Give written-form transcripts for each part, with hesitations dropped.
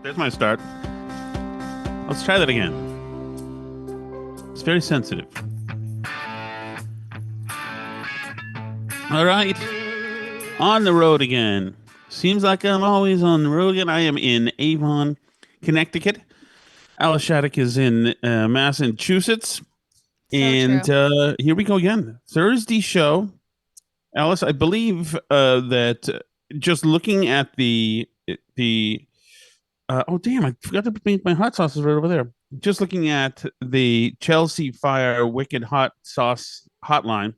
There's my start. Let's try that again. It's very sensitive. All right. On the road again. Seems like I'm always on the road again. I am in Avon, Connecticut. Alice Shattuck is in Massachusetts. So And true. here we go again. Thursday show. Alice, I believe that just looking at the oh damn, I forgot to make my hot sauces right over there. Just looking at the Chelsea Fire Wicked Hot Sauce hotline,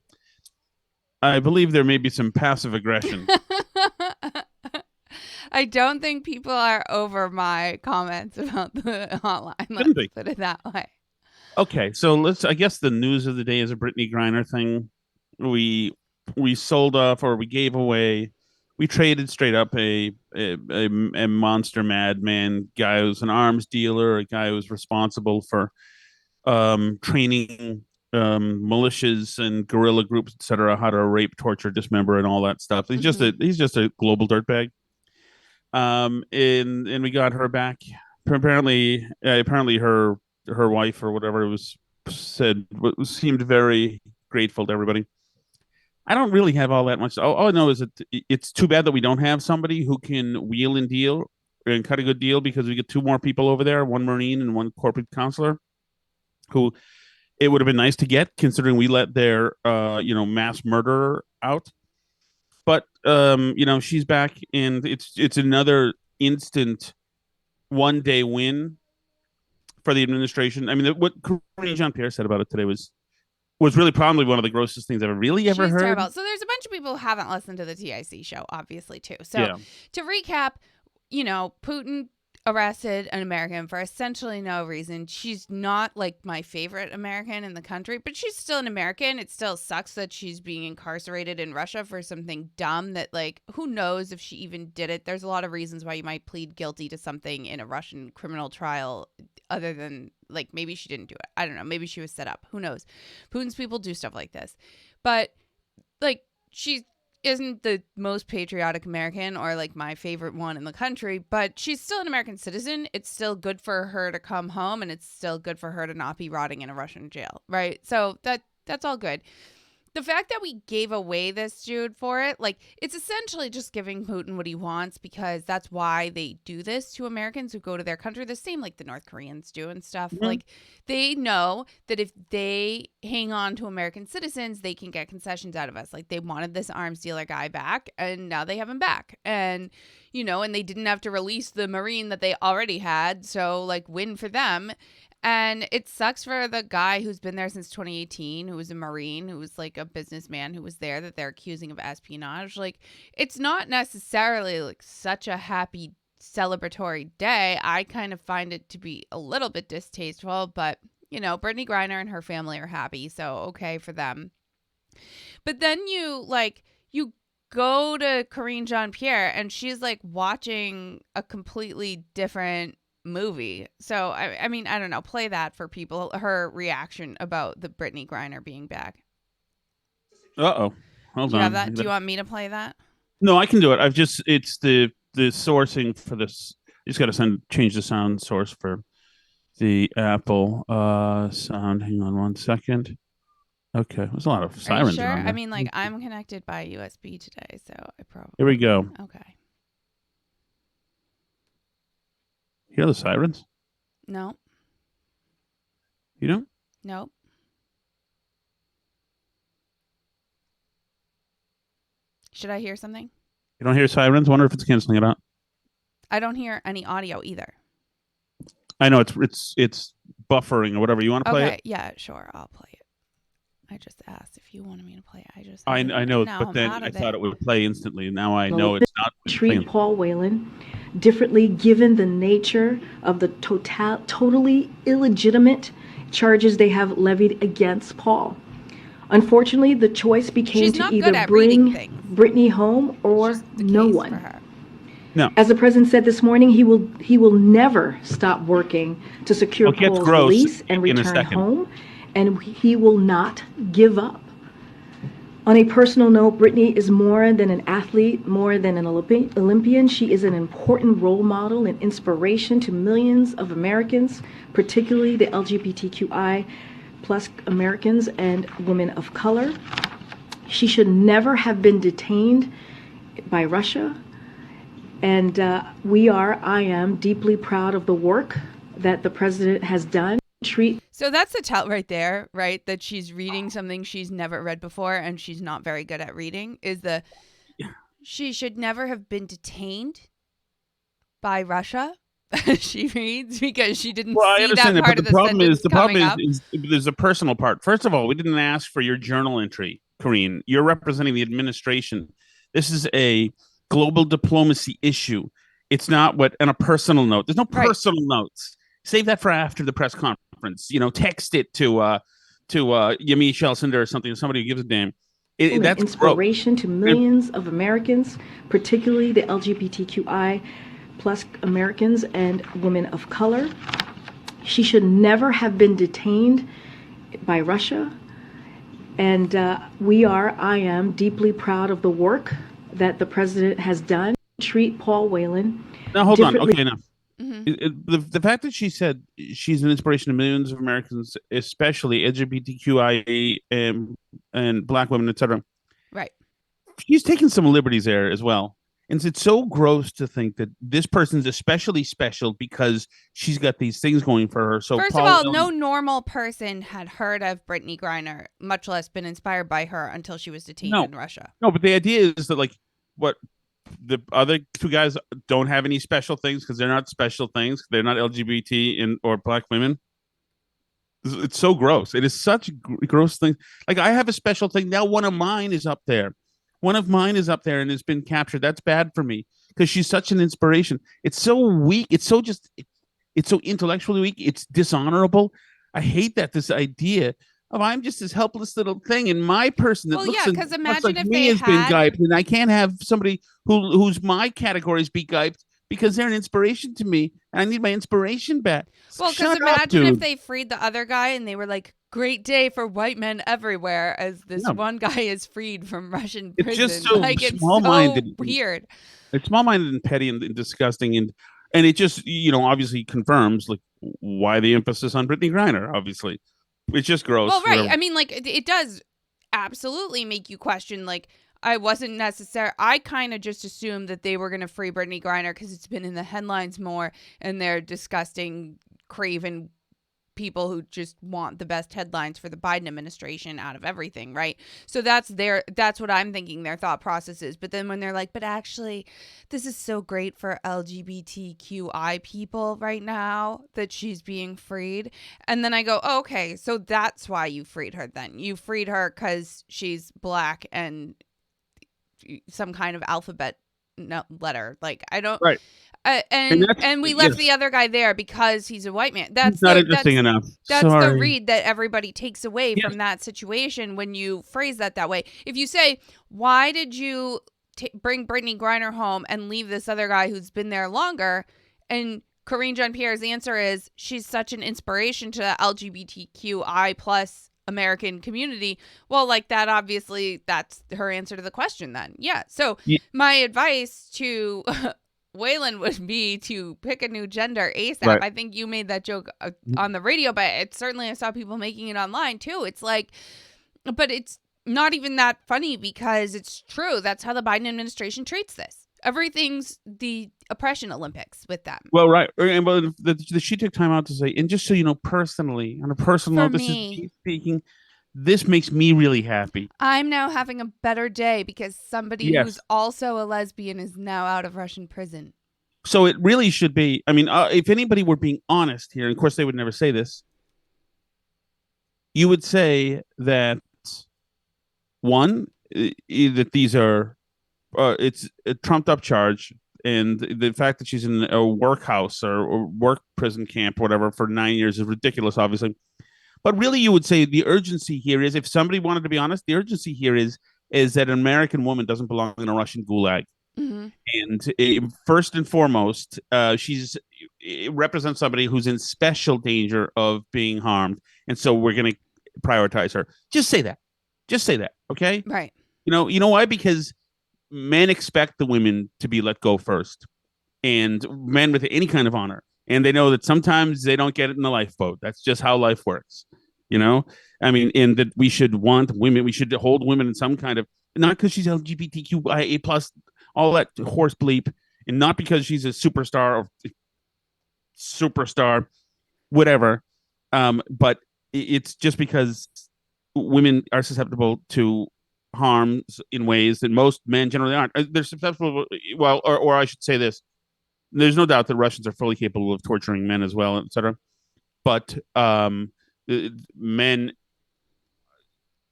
I believe there may be some passive aggression. I don't think people are over my comments about the hotline. Let's Shouldn't be. put it that way. Okay, so I guess the news of the day is a Brittany Griner thing. We we sold off or we gave away. We traded straight up a monster madman guy who's an arms dealer, a guy who's responsible for training militias and guerrilla groups, etc., how to rape, torture, dismember, and all that stuff. He's just a global dirtbag. And we got her back. Apparently her wife or whatever was said seemed very grateful to everybody. I don't really have all that much. All I know is that it's too bad that we don't have somebody who can wheel and deal and cut a good deal, because we get two more people over there, one Marine and one corporate counselor, who it would have been nice to get, considering we let their mass murderer out. But she's back, and it's another instant 1 day win for the administration. I mean, what Karine Jean-Pierre said about it today was really probably one of the grossest things I've ever She's heard. terrible. So there's a bunch of people who haven't listened to the TIC show, obviously, too. So Yeah. to recap, Putin arrested an American for essentially no reason. She's not like my favorite American in the country, but she's still an American. It still sucks that she's being incarcerated in Russia for something dumb that, like, who knows if she even did it. There's a lot of reasons why you might plead guilty to something in a Russian criminal trial, other than, like, maybe she didn't do it. I don't know. Maybe she was set up. Who knows? Putin's people do stuff like this. But, like, she isn't the most patriotic American or, like, my favorite one in the country, but she's still an American citizen. It's still good for her to come home, and it's still good for her to not be rotting in a Russian jail, right? So that's all good. The fact that we gave away this dude for it, like, it's essentially just giving Putin what he wants, because that's why they do this to Americans who go to their country. The same like the North Koreans do and stuff. Mm-hmm. Like, they know that if they hang on to American citizens, they can get concessions out of us. Like, they wanted this arms dealer guy back, and now they have him back. And, and they didn't have to release the Marine that they already had. So, like, win for them. And it sucks for the guy who's been there since 2018, who was a Marine, who was like a businessman who was there, that they're accusing of espionage. Like, it's not necessarily like such a happy celebratory day. I kind of find it to be a little bit distasteful, but Brittany Griner and her family are happy, so okay for them. But then you go to Karine Jean-Pierre, and she's like watching a completely different movie. So I mean, I don't know, play that for people, her reaction about the Brittany Griner being back. Uh-oh. Hold Do you on. have that? Do you want me to play that? No, I can do it. It's the sourcing for this. You just got to change the sound source for the Apple sound. Hang on 1 second. Okay, there's a lot of sirens. Are you sure? I mean, like, I'm connected by USB today, so I probably. Here we go. Okay. Hear the sirens? No. You don't? Nope. Should I hear something? You don't hear sirens? Wonder if it's canceling it out. I don't hear any audio either. I know it's buffering or whatever. You want to play it? Yeah, sure. I'll play it. I just asked if you wanted me to play it. I know, but then I thought it would play instantly. Now I know it's not. Treat Paul Whelan differently, given the nature of the totally illegitimate charges they have levied against Paul. Unfortunately, the choice became to either bring Brittany home or no one. No. As the president said this morning, he will never stop working to secure Paul's release and return home, and he will not give up. On a personal note, Brittany is more than an athlete, more than an Olympian. She is an important role model and inspiration to millions of Americans, particularly the LGBTQI plus Americans and women of color. She should never have been detained by Russia. And I am deeply proud of the work that the president has done. So that's the tell right there, right? That she's reading something she's never read before and she's not very good at reading she should never have been detained by Russia. She reads because she didn't see that part of the sentence coming up. There's a personal part. First of all, we didn't ask for your journal entry, Corrine. You're representing the administration. This is a global diplomacy issue. It's not on a personal note. There's no personal notes. Save that for after the press conference. Text it to Yami Shelcinder or something. Somebody who gives a damn. That's inspiration to millions of Americans, particularly the LGBTQI plus Americans and women of color. She should never have been detained by Russia. And I am deeply proud of the work that the president has done. Treat Paul Whelan. Now, hold on. Okay, enough. Mm-hmm. The fact that she said she's an inspiration to millions of Americans, especially LGBTQIA and Black women, etc. Right. She's taken some liberties there as well. And it's so gross to think that this person's especially special because she's got these things going for her. So first of all, no normal person had heard of Brittany Griner, much less been inspired by her until she was detained in Russia. No, but the idea is that what the other two guys don't have any special things because they're not special things. They're not LGBT or Black women. It's so gross. It is such a gross thing. I have a special thing. Now one of mine is up there. One of mine is up there and has been captured. That's bad for me because she's such an inspiration. It's so weak. It's so intellectually weak. It's dishonorable. I hate this idea of I'm just this helpless little thing, and my person that because imagine if me has been guyped, and I can't have somebody who's my categories be guyped because they're an inspiration to me, and I need my inspiration back. Well, because imagine if they freed the other guy and they were like, "Great day for white men everywhere," as this one guy is freed from Russian prison. It's just so small-minded, so weird. It's small-minded and petty and disgusting, and it just obviously confirms why the emphasis on Brittany Griner. Obviously. It's just gross. Well, right. I mean, it does absolutely make you question, I wasn't necessary. I kind of just assumed that they were going to free Brittany Griner because it's been in the headlines more and they're disgusting, craven people who just want the best headlines for the Biden administration out of everything, right? So that's what I'm thinking their thought process is. But then when they're like, but actually, this is so great for LGBTQI people right now that she's being freed. And then I go, oh, okay, so that's why you freed her then. You freed her because she's Black and some kind of alphabet letter. I don't... Right. And we left the other guy there because he's a white man. That's not interesting enough. That's the read that everybody takes away from that situation when you phrase that way. If you say, why did you bring Brittany Griner home and leave this other guy who's been there longer? And Karine Jean-Pierre's answer is, she's such an inspiration to the LGBTQI plus American community. Well, that obviously that's her answer to the question then. Yeah. So my advice to... Whelan would be to pick a new gender ASAP. Right. I think you made that joke on the radio, but I saw people making it online too. It's but it's not even that funny because it's true. That's how the Biden administration treats this. Everything's the oppression Olympics with them. Well, right. And she took time out to say, and just so you know, personally, on a personal note, this is me speaking. This makes me really happy. I'm now having a better day because somebody who's also a lesbian is now out of Russian prison. So it really should be, if anybody were being honest here, and of course they would never say this, you would say that, one, that these are, it's a trumped up charge, and the fact that she's in a workhouse or work prison camp or whatever for 9 years is ridiculous, obviously. But really, you would say the urgency here is, if somebody wanted to be honest, the urgency here is that an American woman doesn't belong in a Russian gulag. Mm-hmm. And first and foremost, it represents somebody who's in special danger of being harmed. And so we're going to prioritize her. Just say that. Okay? Right. You know why? Because men expect the women to be let go first, and men with any kind of honor, and they know that sometimes they don't get it in the lifeboat. That's just how life works. You know, I mean, and that we should want women, we should hold women in some kind of, not because she's LGBTQIA plus, all that horse bleep, and not because she's a superstar, whatever. But it's just because women are susceptible to harms in ways that most men generally aren't. They're susceptible. Well, or I should say this: there's no doubt that Russians are fully capable of torturing men as well, etc. But men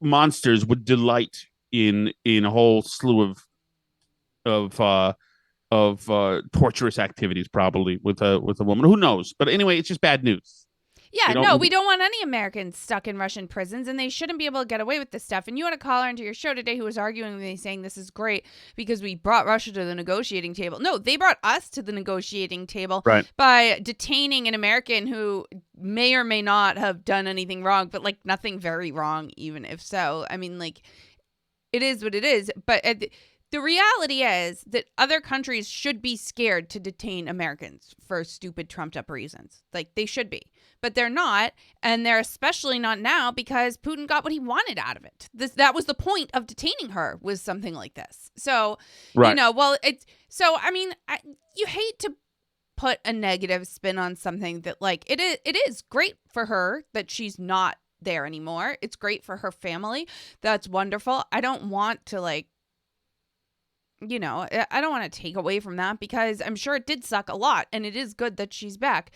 monsters would delight in a whole slew of torturous activities, probably with a woman. Who knows? But anyway, it's just bad news. Yeah, no, we don't want any Americans stuck in Russian prisons, and they shouldn't be able to get away with this stuff. And you had a caller into your show today who was arguing with me, saying this is great because we brought Russia to the negotiating table. No, they brought us to the negotiating table by detaining an American who may or may not have done anything wrong, but like nothing very wrong, even if so. I mean, like, it is what it is. But the reality is that other countries should be scared to detain Americans for stupid, trumped-up reasons. Like, they should be. But they're not, and they're especially not now because Putin got what he wanted out of it. That was the point of detaining her, was something like this. So, you know, well, I mean, you hate to put a negative spin on something that, like, it is great for her that she's not there anymore. It's great for her family. That's wonderful. I don't want to, like, you know, I don't want to take away from that because I'm sure it did suck a lot, and it is good that she's back.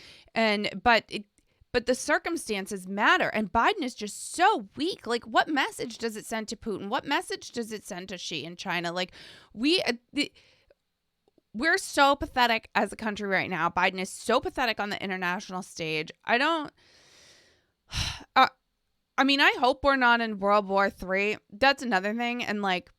But the circumstances matter, and Biden is just so weak. Like, what message does it send to Putin? What message does it send to Xi in China? Like, we're so pathetic as a country right now. Biden is so pathetic on the international stage. I mean, I hope we're not in World War III. That's another thing. And, like,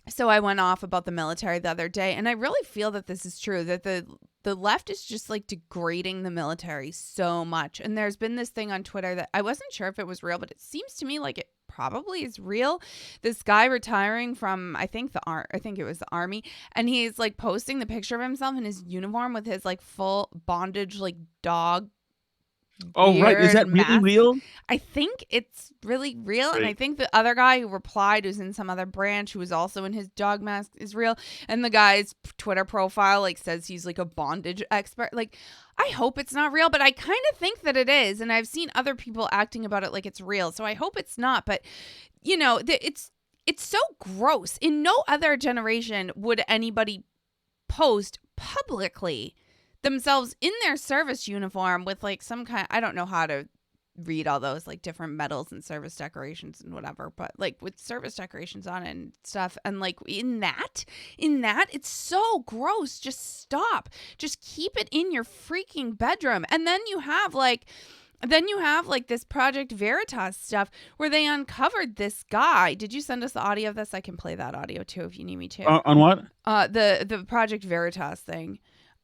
so I went off about the military the other day, and I really feel that this is true, that the left is just like degrading the military so much. And there's been this thing on Twitter that I wasn't sure if it was real, but it seems to me like it probably is real. This guy retiring from, I think it was the army, and he's like posting the picture of himself in his uniform with his like full bondage, like dog. Oh, right. Is that really real? I think it's really real. Right. And I think the other guy who replied, who's in some other branch, who was also in his dog mask, is real. And the guy's Twitter profile like says he's like a bondage expert. Like, I hope it's not real, but I kind of think that it is. And I've seen other people acting about it like it's real. So I hope it's not. But, you know, it's so gross. In no other generation would anybody post publicly themselves in their service uniform with like some kind, I don't know how to read all those like different medals and service decorations and whatever, but like with service decorations on it and stuff, and like in that it's so gross. Just stop. Just keep it in your freaking bedroom. And then you have like this Project Veritas stuff where they uncovered this guy. Did you send us the audio of this? I can play that audio too if you need me to. On what? The Project Veritas thing.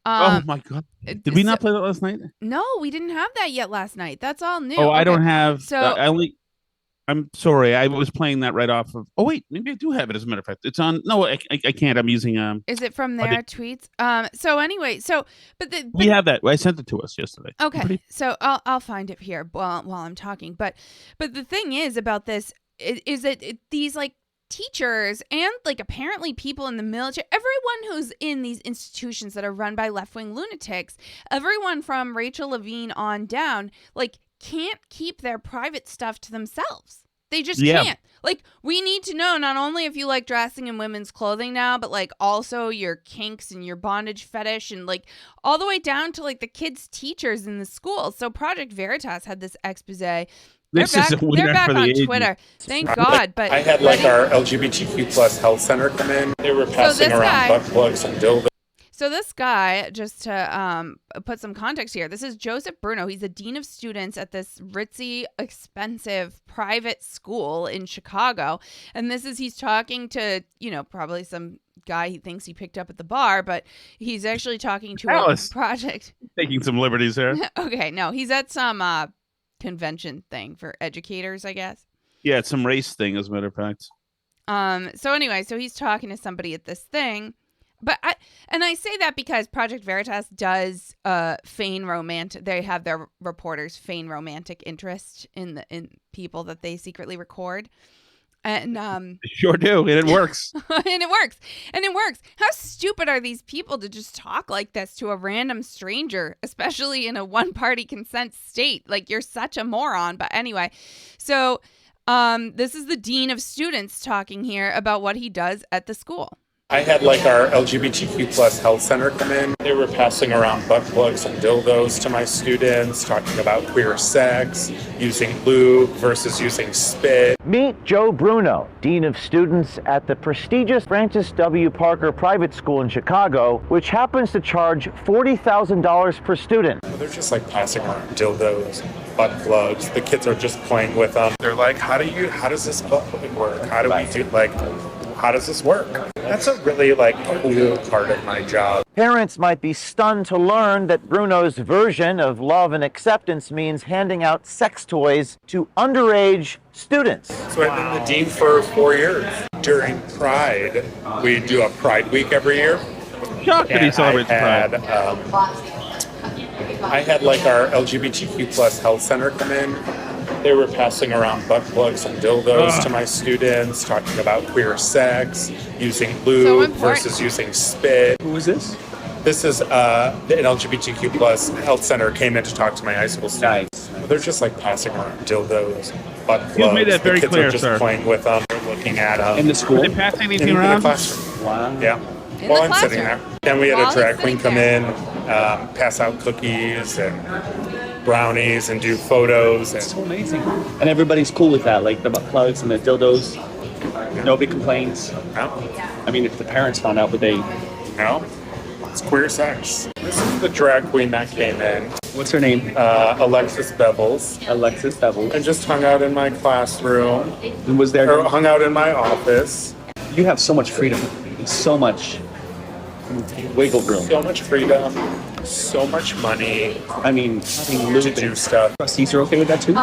Oh my God! Did we not play that last night? No, we didn't have that yet last night. That's all new. Oh, okay. I don't have. So I'm sorry. I was playing that right off of. Oh wait, maybe I do have it. As a matter of fact, it's on. No, I can't. I'm using. Is it from their tweets? So anyway, but we have that. I sent it to us yesterday. Okay, so I'll find it here while I'm talking. But the thing is about this is that these like teachers and like apparently people in the military, everyone who's in these institutions that are run by left-wing lunatics, everyone from Rachel Levine on down, like can't keep their private stuff to themselves. They just can't. Like, we need to know not only if you like dressing in women's clothing now, but like also your kinks and your bondage fetish, and like all the way down to like the kids' teachers in the schools. So Project Veritas had this expose. They're back on Twitter. Thank God. But I had like our LGBTQ plus health center come in. They were passing around butt plugs and dildos. So this guy, just to put some context here, this is Joseph Bruno. He's the dean of students at this ritzy, expensive private school in Chicago. And he's talking to, you know, probably some guy he thinks he picked up at the bar, but he's actually talking to a project. Taking some liberties there. Okay, no, he's at some convention thing for educators, I guess. Yeah, it's some race thing, as a matter of fact. So anyway, so he's talking to somebody at this thing. But I say that because Project Veritas does feign romantic. They have their reporters feign romantic interest in people that they secretly record, and They sure do, and it works. and it works. How stupid are these people to just talk like this to a random stranger, especially in a one-party consent state? Like, you're such a moron. But anyway, so this is the dean of students talking here about what he does at the school. I had like our LGBTQ plus health center come in. They were passing around butt plugs and dildos to my students, talking about queer sex, using lube versus using spit. Meet Joe Bruno, Dean of Students at the prestigious Francis W. Parker Private School in Chicago, which happens to charge $40,000 per student. They're just like passing around dildos, butt plugs. The kids are just playing with them. They're like, how does this butt plug work? How do we do, like, how does this work? That's a really cool part of my job. Parents might be stunned to learn that Bruno's version of love and acceptance means handing out sex toys to underage students. So I've been the dean for 4 years. During Pride, we do a Pride Week every year. Shocked that he celebrates Pride. I had like our LGBTQ plus health center come in. They were passing around butt plugs and dildos to my students, talking about queer sex, using lube versus using spit. Who is this? This is an LGBTQ plus health center came in to talk to my high school students. Nice. They're just like passing around dildos, butt plugs. You've made that very the kids clear, are just sir. playing with them, they're looking at them. In the school? Are they passing anything in the around? classroom. Wow. Yeah. In While the I'm sitting there. classroom. Then we had While a drag he's queen sitting come in, pass out cookies and brownies and do photos. And So amazing. And everybody's cool with that, like the butt plugs and the dildos. Nobody complains. no, I mean, if the parents found out, would they? no, it's queer sex. This is the drag queen that came in, What's her name? Alexis Bevels, Alexis Bevel. and just hung out in my classroom, And was there? or hung out in my office. You have so much freedom, so much wiggle room. So much freedom, so much money I mean, having to lube do and stuff. trustees are okay with that too?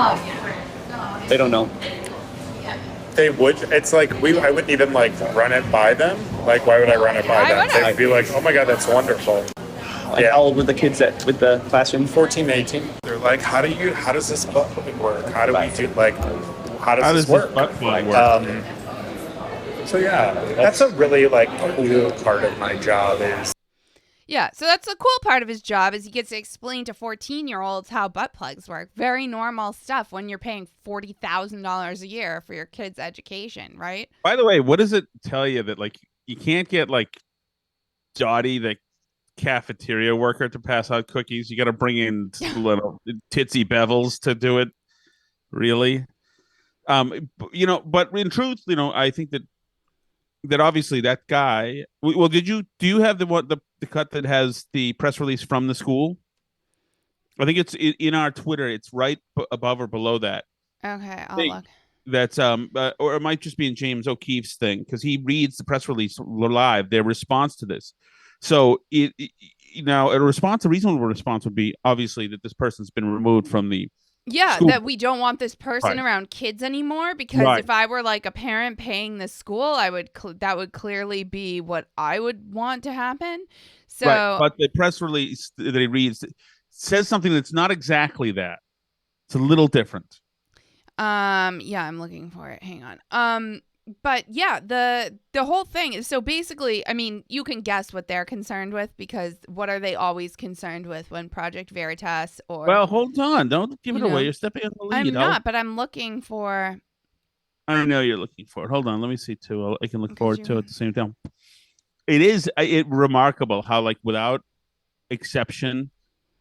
They don't know. They would. It's like I wouldn't even run it by them. Like, why would I run it by Why them? would I? They'd be like, oh my god, that's wonderful. And how old were the kids with the classroom? 14, 18. They're like, how does this butt plug work? How do we do, how does this work? butt plug work? So yeah, that's a really cool part of my job is. Yeah, so that's the cool part of his job is he gets to explain to 14-year-olds how butt plugs work. Very normal stuff when you're paying $40,000 a year for your kid's education, right? By the way, what does it tell you that you can't get Dottie, the cafeteria worker, to pass out cookies? You got to bring in little titsy bevels to do it. Really? But in truth, I think that obviously that guy. Well, do you have the cut that has the press release from the school? I think it's in our Twitter. It's right above or below that. Okay, I'll Hey, look. That's or it might just be in James O'Keefe's thing because he reads the press release live, their response to this. So a reasonable response would be obviously that this person's been removed from the school. That we don't want this person Right. around kids anymore because Right. if I were a parent paying the school, that would clearly be what I would want to happen. So, Right. But the press release that he reads says something that's not exactly that. It's a little different. yeah, I'm looking for it. Hang on. But yeah, the whole thing is, so basically, I mean, you can guess what they're concerned with because what are they always concerned with when Project Veritas or Well, hold on. Don't give it You know, away. You're stepping on the lead. I'm not, but I'm looking for. I know you're looking for it. Hold on. Let me see too. I can look Okay, forward to sure. it at the same time. It is remarkable how without exception,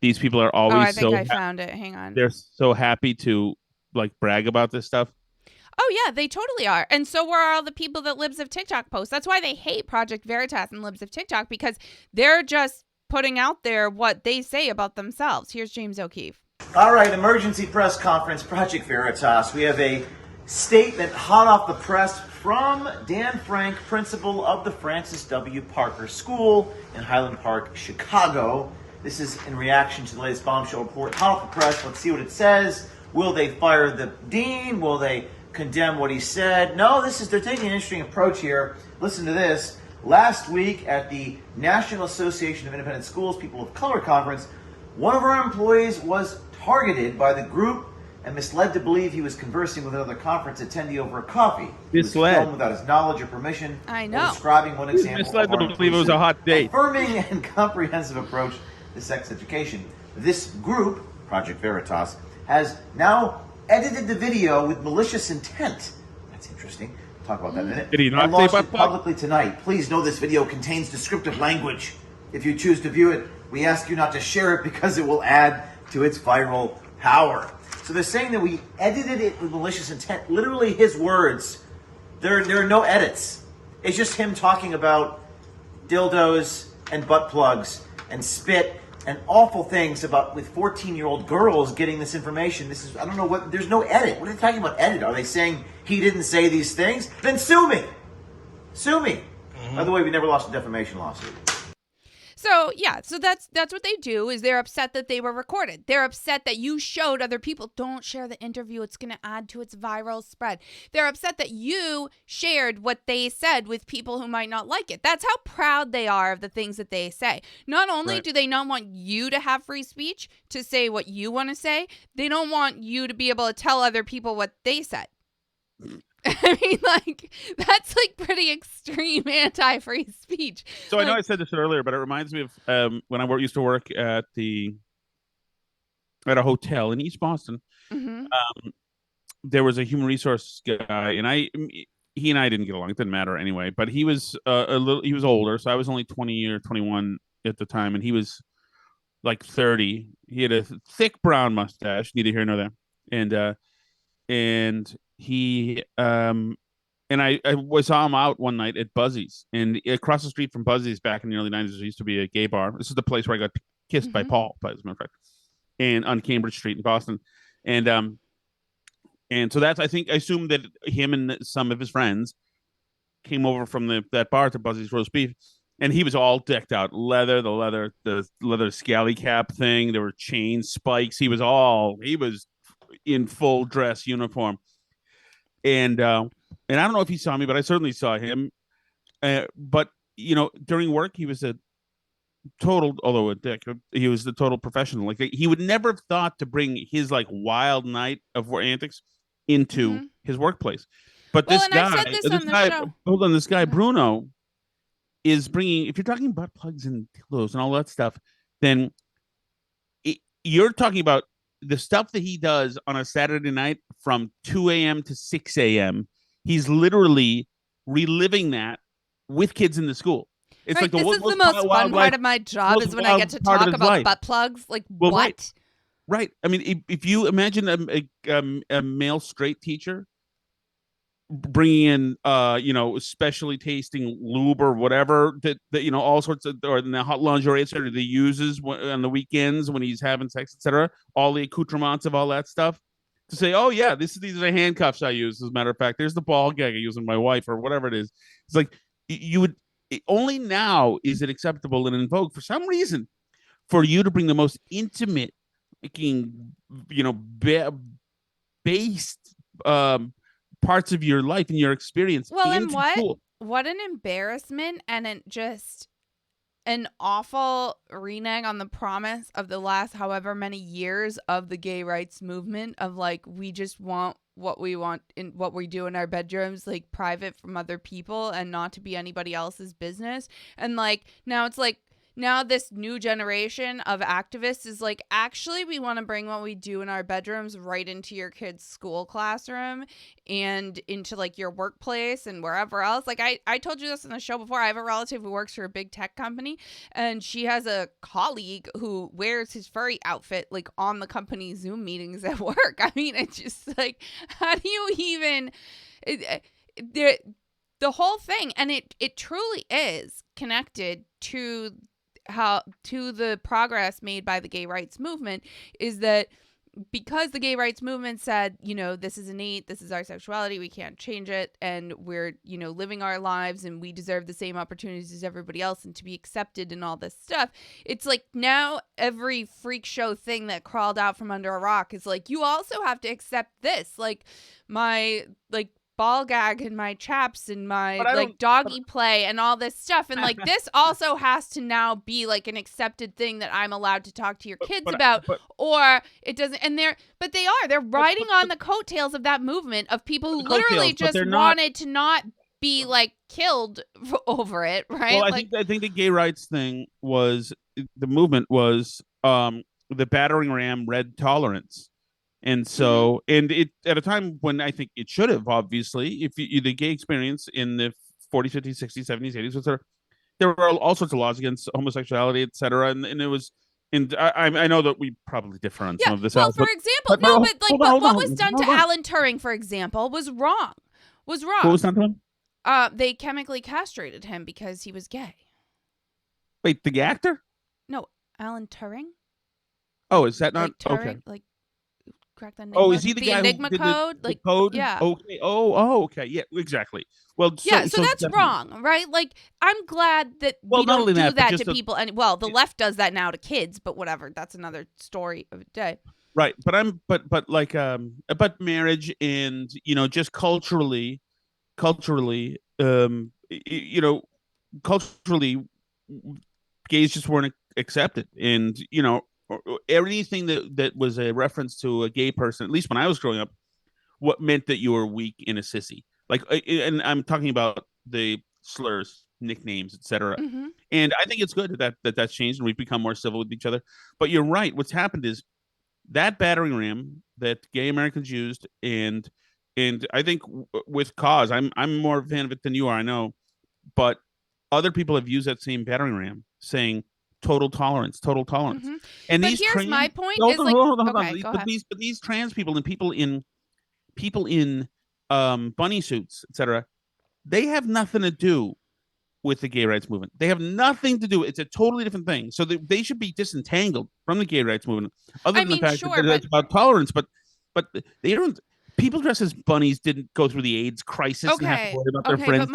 these people are always I think so I found it. Hang on. they're so happy to brag about this stuff. Oh yeah, they totally are. And so were all the people that Libs of TikTok post. That's why they hate Project Veritas and Libs of TikTok because they're just putting out there what they say about themselves. Here's James O'Keefe. All right, emergency press conference, Project Veritas. We have a statement hot off the press from Dan Frank, principal of the Francis W. Parker School in Highland Park, Chicago. This is in reaction to the latest bombshell report hot off the press. Let's see what it says. Will they fire the dean? Will they condemn what he said. No, they're taking an interesting approach here. Listen to this. Last week at the National Association of Independent Schools People of Color Conference, one of our employees was targeted by the group and misled to believe he was conversing with another conference attendee over a coffee. He was filmed without his knowledge or permission. I know. While describing one example Misled of to our believe it was a hot date. affirming and comprehensive approach to sex education. This group, Project Veritas, has now edited the video with malicious intent. That's interesting. We'll talk about that in a minute. Did he not and say launched butt it plug? publicly tonight. Please know this video contains descriptive language. If you choose to view it, we ask you not to share it because it will add to its viral power. So they're saying that we edited it with malicious intent. Literally his words. There are no edits. It's just him talking about dildos and butt plugs and spit and awful things about with 14-year-old girls getting this information. This is, I don't know what, there's no edit. What are they talking about edit? Are they saying he didn't say these things? Then sue me. Sue me. By the way, we never lost a defamation lawsuit. So yeah, so that's what they do. Is they're upset that they were recorded. They're upset that you showed other people. Don't share the interview. It's going to add to its viral spread. They're upset that you shared what they said with people who might not like it. That's how proud they are of the things that they say. Not only do they not want you to have free speech to say what you want to say, they don't want you to be able to tell other people what they said. I mean, like, that's like pretty extreme anti-free speech. So I know I said this earlier, but it reminds me of when I used to work at a hotel in East Boston. Mm-hmm. There was a human resource guy, and he and I didn't get along. It didn't matter anyway. But he was he was older, so I was only 20 or 21 at the time, and he was like 30. He had a thick brown mustache, neither here nor there, and he and I saw him out one night at Buzzy's, and across the street from Buzzy's back in the early 90s there used to be a gay bar. This is the place where I got kissed by Paul, as a matter of fact, and on Cambridge Street in Boston. And so that's, I assume that him and some of his friends came over from that bar to Buzzy's Roast Beef, and he was all decked out, the leather scally cap thing. There were chain spikes. He was in full dress uniform. And I don't know if he saw me, but I certainly saw him. But during work, he was a dick. He was the total professional. Like he would never have thought to bring his like wild night of antics into his workplace. But this guy, Bruno, is bringing. If you're talking butt plugs and dildos and all that stuff, then you're talking about the stuff that he does on a Saturday night from 2 a.m. to 6 a.m. He's literally reliving that with kids in the school. It's like this is the most fun part of my job is when I get to talk about butt plugs. Like, what? Right. I mean, if you imagine a male straight teacher bringing in especially tasting lube or whatever that all sorts of, or the hot lingerie that he uses on the weekends when he's having sex, etc., all the accoutrements of all that stuff, to say, oh yeah, these are the handcuffs I use, as a matter of fact, there's the ball gag I use on my wife, or whatever it is. It's like you would only now is it acceptable and in vogue for some reason for you to bring the most intimate, based parts of your life and your experience. Well, and what an embarrassment, and just an awful renege on the promise of the last however many years of the gay rights movement of like, we just want what we want in what we do in our bedrooms, like private from other people and not to be anybody else's business. And like now it's like, now this new generation of activists is like, actually, we want to bring what we do in our bedrooms right into your kid's school classroom and into like your workplace and wherever else. Like I told you this on the show before. I have a relative who works for a big tech company, and she has a colleague who wears his furry outfit like on the company Zoom meetings at work. I mean, it's just like, how do you even the whole thing? And it truly is connected to the progress made by the gay rights movement, is that because the gay rights movement said, this is innate, this is our sexuality, we can't change it, and we're, living our lives, and we deserve the same opportunities as everybody else, and to be accepted and all this stuff. It's like now every freak show thing that crawled out from under a rock is like, you also have to accept this. Like my, ball gag and my chaps and my doggy play and all this stuff, and like this also has to now be like an accepted thing that I'm allowed to talk to your kids about, or it doesn't. And they're riding on the coattails of that movement of people who literally just wanted to not be like killed over it, right? Well, I think the gay rights thing was, the movement was the battering ram read tolerance. And so, and it at a time when I think it should have, obviously, if the gay experience in the 40s, 50s, 60s, 70s, 80s, etc., there were all sorts of laws against homosexuality, etc. And it was, and I know that we probably differ on some of this. Well, for example, what was done to Alan Turing, for example, was wrong. What was done to him? They chemically castrated him because he was gay. Wait, the actor? No, Alan Turing. Oh, is that not Turing, okay? Crack the Oh, is he the guy Enigma who did code? the code? Yeah. Okay. Oh, okay. Yeah, exactly. Well, so that's definitely wrong, right? Like, I'm glad that we don't do that to people. And the left does that now to kids, but whatever. That's another story of a day. Right, but marriage and just culturally, culturally, gays just weren't accepted, and everything that was a reference to a gay person, at least when I was growing up, what meant that you were weak and a sissy. Like, and I'm talking about the slurs, nicknames, etc. Mm-hmm. And I think it's good that's changed and we've become more civil with each other. But you're right. What's happened is that battering ram that gay Americans used, and I think with cause, I'm more of a fan of it than you are, I know, but other people have used that same battering ram, saying total tolerance. Mm-hmm. And but these here's my point: hold on. Okay, go ahead. But these trans people and people in bunny suits, etc., they have nothing to do with the gay rights movement. They have nothing to do. It's a totally different thing. So they should be disentangled from the gay rights movement. Other than the fact that it's about tolerance, but they don't. People dressed as bunnies didn't go through the AIDS crisis and have to worry about their friends.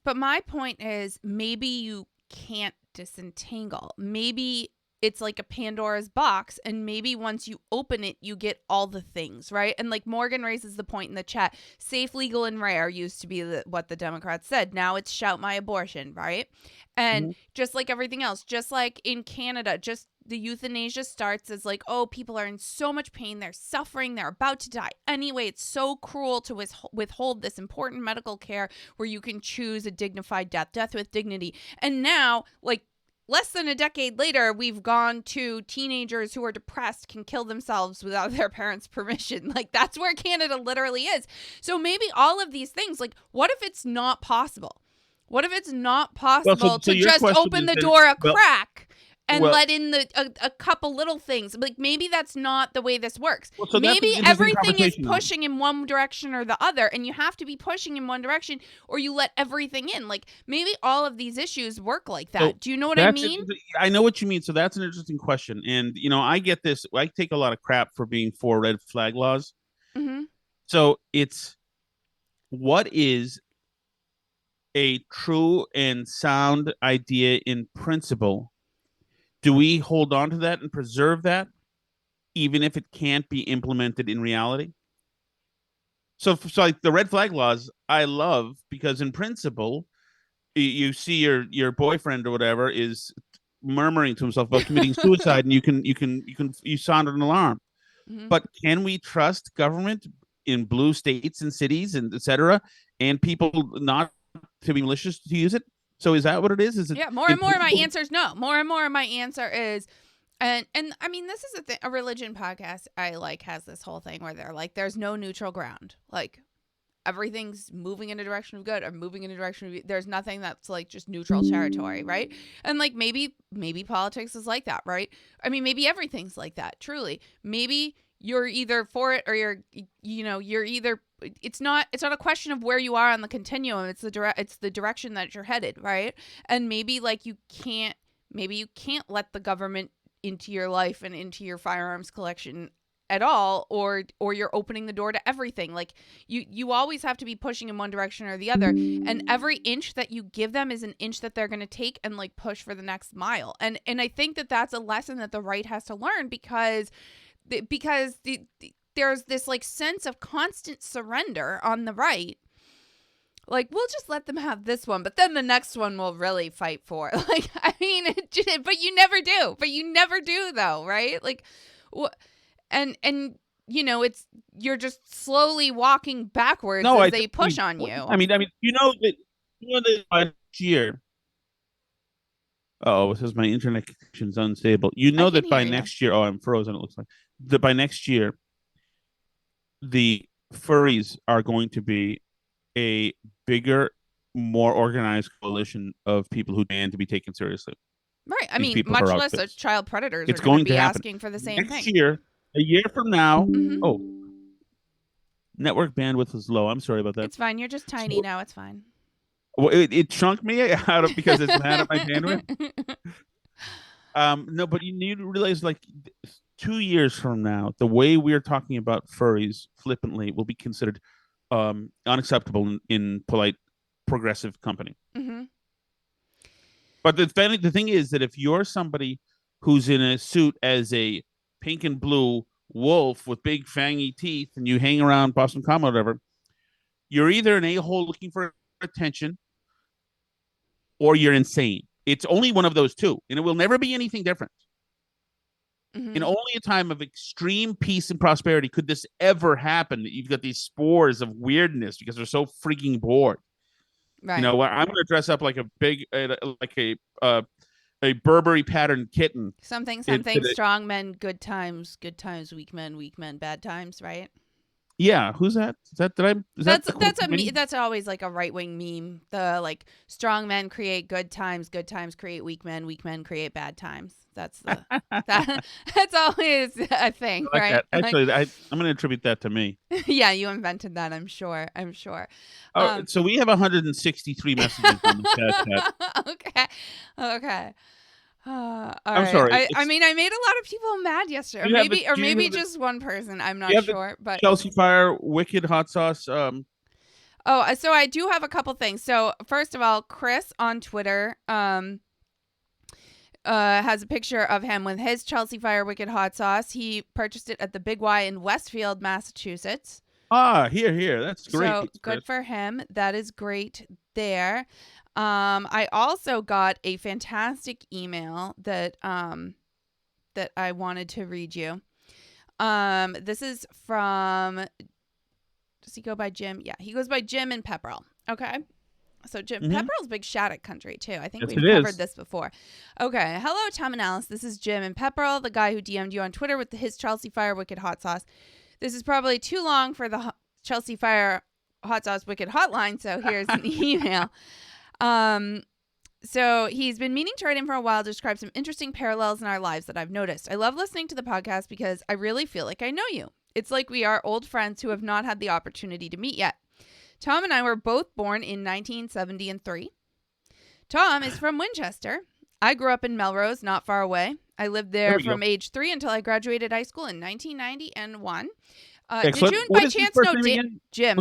But my point is, maybe you can't disentangle. Maybe it's like a Pandora's box, and maybe once you open it, you get all the things, right? And like Morgan raises the point in the chat, safe, legal, and rare used to be what the Democrats said. Now it's shout my abortion, right? And just like everything else, just like in Canada, just the euthanasia starts as like, oh, people are in so much pain, they're suffering, they're about to die. Anyway, it's so cruel to withhold this important medical care where you can choose a dignified death with dignity. And now, like, less than a decade later, we've gone to teenagers who are depressed can kill themselves without their parents' permission. Like, that's where Canada literally is. So maybe all of these things, like, what if it's not possible? What if it's not possible to just open the door a crack and let in a couple little things? Like, maybe that's not the way this works. Maybe everything is pushing in one direction or the other, and you have to be pushing in one direction or you let everything in. Like, maybe all of these issues work like that. So do you know what I mean? I know what you mean. So that's an interesting question. And, I get this. I take a lot of crap for being for red flag laws. Mm-hmm. So it's, what is a true and sound idea in principle? Do we hold on to that and preserve that, even if it can't be implemented in reality? So like the red flag laws, I love, because in principle, you see your boyfriend or whatever is murmuring to himself about committing suicide, and you sound an alarm. Mm-hmm. But can we trust government in blue states and cities and etc., and people not to be malicious to use it? So is that what it is? Is it? Yeah, more and more my answer is no. More and more my answer is, and I mean, this is a religion podcast I like has this whole thing where they're like, there's no neutral ground. Like, everything's moving in a direction of good or moving in a direction of, there's nothing that's like just neutral territory, right? And like maybe politics is like that, right? I mean, maybe everything's like that, truly. Maybe you're either for it or you're either, it's not a question of where you are on the continuum. It's the direction that you're headed, right? And maybe like you can't let the government into your life and into your firearms collection at all, or you're opening the door to everything. Like you always have to be pushing in one direction or the other, and every inch that you give them is an inch that they're going to take and like push for the next mile. And I think that that's a lesson that the right has to learn, because there's this like sense of constant surrender on the right. Like, we'll just let them have this one, but then the next one we'll really fight for. Like, I mean, but you never do. But you never do, though, right? Like, and you know, you're just slowly walking backwards as they push on you. I mean, you know that by next year. Oh, it says my internet connection's unstable. You know that by next year. Oh, I'm frozen. It looks like that by next year, the furries are going to be a bigger, more organized coalition of people who demand to be taken seriously. Right. I mean, much less the child predators it's are going to be happen. asking for the same next thing. Year, a year from now. Mm-hmm. Oh, network bandwidth is low. I'm sorry about that. It's fine. You're just tiny now. It's fine. Well, it shrunk me out of because it's mad at my bandwidth. No, but you need to realize, like, 2 years from now, the way we're talking about furries flippantly will be considered unacceptable in polite, progressive company. Mm-hmm. But the thing is that if you're somebody who's in a suit as a pink and blue wolf with big fangy teeth and you hang around Boston Common or whatever, you're either an a-hole looking for attention or you're insane. It's only one of those two, and it will never be anything different. Mm-hmm. In only a time of extreme peace and prosperity could this ever happen. That you've got these spores of weirdness because they're so freaking bored. Right. You know, I'm going to dress up like a big, like a Burberry-Patterned kitten. Something. Strong men, good times, weak men, bad times. Right. Yeah, who's that? That's always like a right-wing meme. The like strong men create good times create weak men create bad times. That's always a thing, like right? That. Actually, I'm going to attribute that to me. Yeah, you invented that. I'm sure. Oh, so we have 163 messages on the chat. Okay. I'm right. Sorry. I mean, I made a lot of people mad yesterday, or maybe just one person. I'm not sure. But Chelsea Fire Wicked Hot Sauce. So I do have a couple things. So first of all, Chris on Twitter has a picture of him with his Chelsea Fire Wicked Hot Sauce. He purchased it at the Big Y in Westfield, Massachusetts. Here. That's great. So good for him. That is great there. I also got a fantastic email that I wanted to read you. This is from, does he go by Jim? Yeah, he goes by Jim in Pepperell. Okay. So Jim, Pepperell's big Shattuck country too. I think we've covered this before. Okay. Hello, Tom and Alice. This is Jim in Pepperell, the guy who DM'd you on Twitter with his Chelsea Fire Wicked Hot Sauce. This is probably too long for the Chelsea Fire Hot Sauce Wicked Hotline, so here's an email. So he's been meaning to write in for a while to describe some interesting parallels in our lives that I've noticed. I love listening to the podcast because I really feel like I know you. It's like we are old friends who have not had the opportunity to meet yet. Tom and I were both born in 1973. Tom is from Winchester. I grew up in Melrose, not far away. I lived there from age 3 until I graduated high school in 1991. Did you by chance know Jim?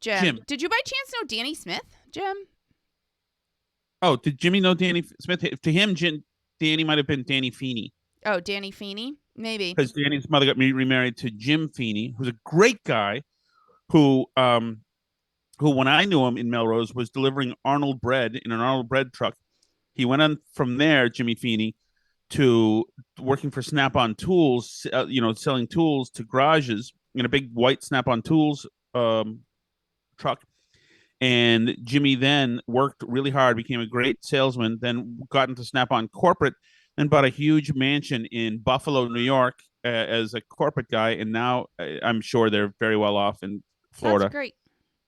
Jim. Did you by chance know Danny Smith, Jim? Oh, did Jimmy know Danny Smith? To him, Danny might have been Danny Feeney. Oh, Danny Feeney? Maybe. Because Danny's mother got remarried to Jim Feeney, who's a great guy who when I knew him in Melrose, was delivering Arnold bread in an Arnold bread truck. He went on from there, Jimmy Feeney, to working for Snap-on Tools, selling tools to garages in a big white Snap-on Tools truck. And Jimmy then worked really hard, became a great salesman, then got into Snap-on Corporate, and bought a huge mansion in Buffalo, New York, as a corporate guy. And now I'm sure they're very well off in Florida. That's great.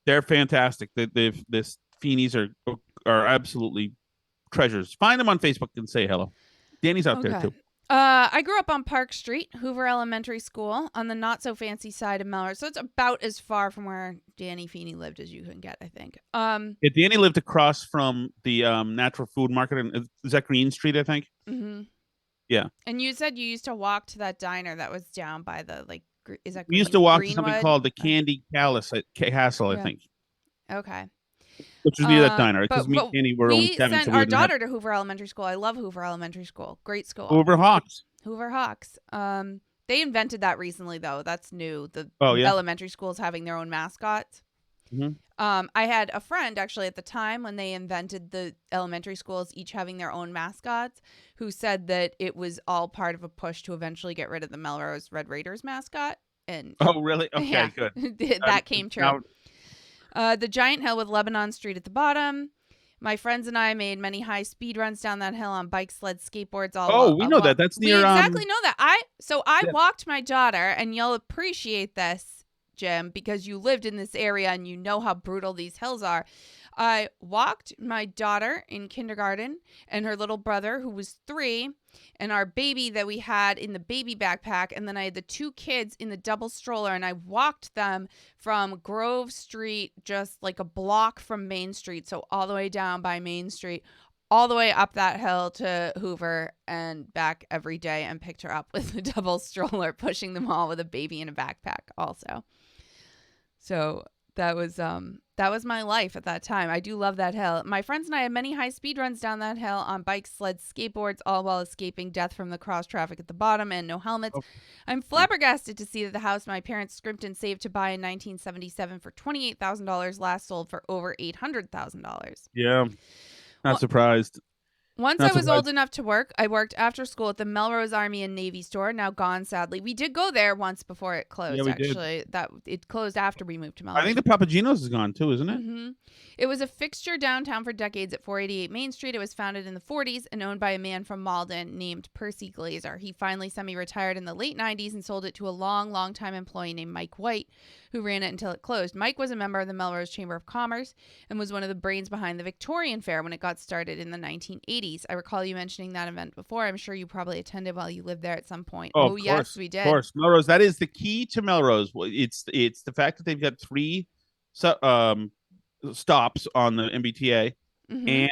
They're fantastic. This Feeneys are absolutely treasures. Find them on Facebook and say hello. Danny's out there too. I grew up on Park Street, Hoover Elementary School, on the not so fancy side of Melrose. So it's about as far from where Danny Feeney lived as you can get, I think. Danny lived across from the natural food market. Is that Green Street, I think? Mm-hmm. Yeah. And you said you used to walk to that diner that was down by the Is that We used to walk to something called the Candy Castle, I Yeah. think, Okay. which was near that diner because But, me and Candy were only we 7, sent so we our didn't have daughter to Hoover Elementary School. I love Hoover Elementary School. Great school. Hoover Hawks. Hoover Hawks. They invented that recently, though. That's new. The Yeah. elementary schools having their own mascots. Mm-hmm. I had a friend actually at the time when they invented the elementary schools each having their own mascots who said that it was all part of a push to eventually get rid of the Melrose Red Raiders mascot. And Oh, really? Okay, yeah, good. that came true. The giant hill with Lebanon Street at the bottom. My friends and I made many high speed runs down that hill on bikes, sleds, skateboards. We know that. That's near. We exactly know that. I yeah. walked my daughter, and you'll appreciate this, Jim, because you lived in this area and you know how brutal these hills are. I walked my daughter in kindergarten and her little brother, who was 3, and our baby that we had in the baby backpack. And then I had the 2 kids in the double stroller, and I walked them from Grove Street, just like a block from Main Street. So all the way down by Main Street, all the way up that hill to Hoover and back every day, and picked her up with the double stroller, pushing them all with a baby in a backpack also. So that was my life at that time. I do love that hill. My friends and I had many high speed runs down that hill on bikes, sleds, skateboards, all while escaping death from the cross traffic at the bottom and no helmets. Oh. I'm flabbergasted to see that the house my parents scrimped and saved to buy in 1977 for $28,000 last sold for over $800,000. Yeah, not surprised. Once I was old enough to work, I worked after school at the Melrose Army and Navy store, now gone, sadly. We did go there once before it closed, yeah, we actually. Did. It closed after we moved to Melrose. I think the Papagino's is gone too, isn't it? Mm-hmm. It was a fixture downtown for decades at 488 Main Street. It was founded in the 40s and owned by a man from Malden named Percy Glazer. He finally semi-retired in the late 90s and sold it to a long-time employee named Mike White, who ran it until it closed. Mike was a member of the Melrose Chamber of Commerce and was one of the brains behind the Victorian Fair when it got started in the 1980s. I recall you mentioning that event before. I'm sure you probably attended while you lived there at some point. Oh, yes, we did. Of course. Melrose, that is the key to Melrose. It's the fact that they've got 3 stops on the MBTA, mm-hmm.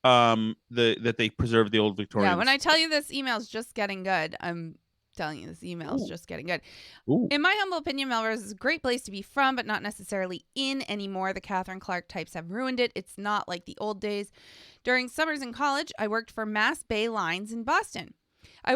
and that they preserve the old Victorians. Yeah, when I tell you this email's just getting good, I'm telling you this email's just getting good. Ooh. In my humble opinion, Melrose is a great place to be from, but not necessarily in anymore. The Catherine Clark types have ruined it. It's not like the old days. During summers in college, I worked for Mass Bay Lines in Boston. I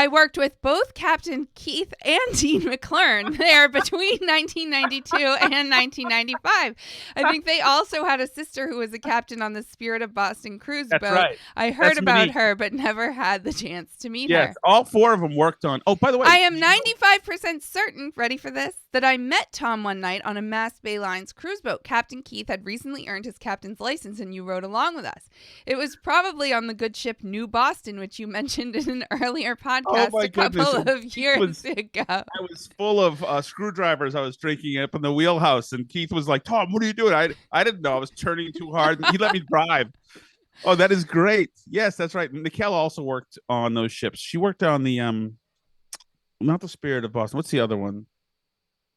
worked with both Captain Keith and Dean McClure there between 1992 and 1995. I think they also had a sister who was a captain on the Spirit of Boston cruise boat. Right. I heard about her, but never had the chance to meet her. Yes, all 4 of them worked on. Oh, by the way, I am 95% certain, ready for this, that I met Tom one night on a Mass Bay Lines cruise boat. Captain Keith had recently earned his captain's license, and you rode along with us. It was probably on the good ship New Boston, which you mentioned in an earlier podcast a couple of years ago. I was full of screwdrivers I was drinking up in the wheelhouse, and Keith was like, "Tom, what are you doing?" I didn't know I was turning too hard. He let me drive. Oh, that is great. Yes, that's right. Mikhail also worked on those ships. She worked on the not the Spirit of Boston. What's the other one?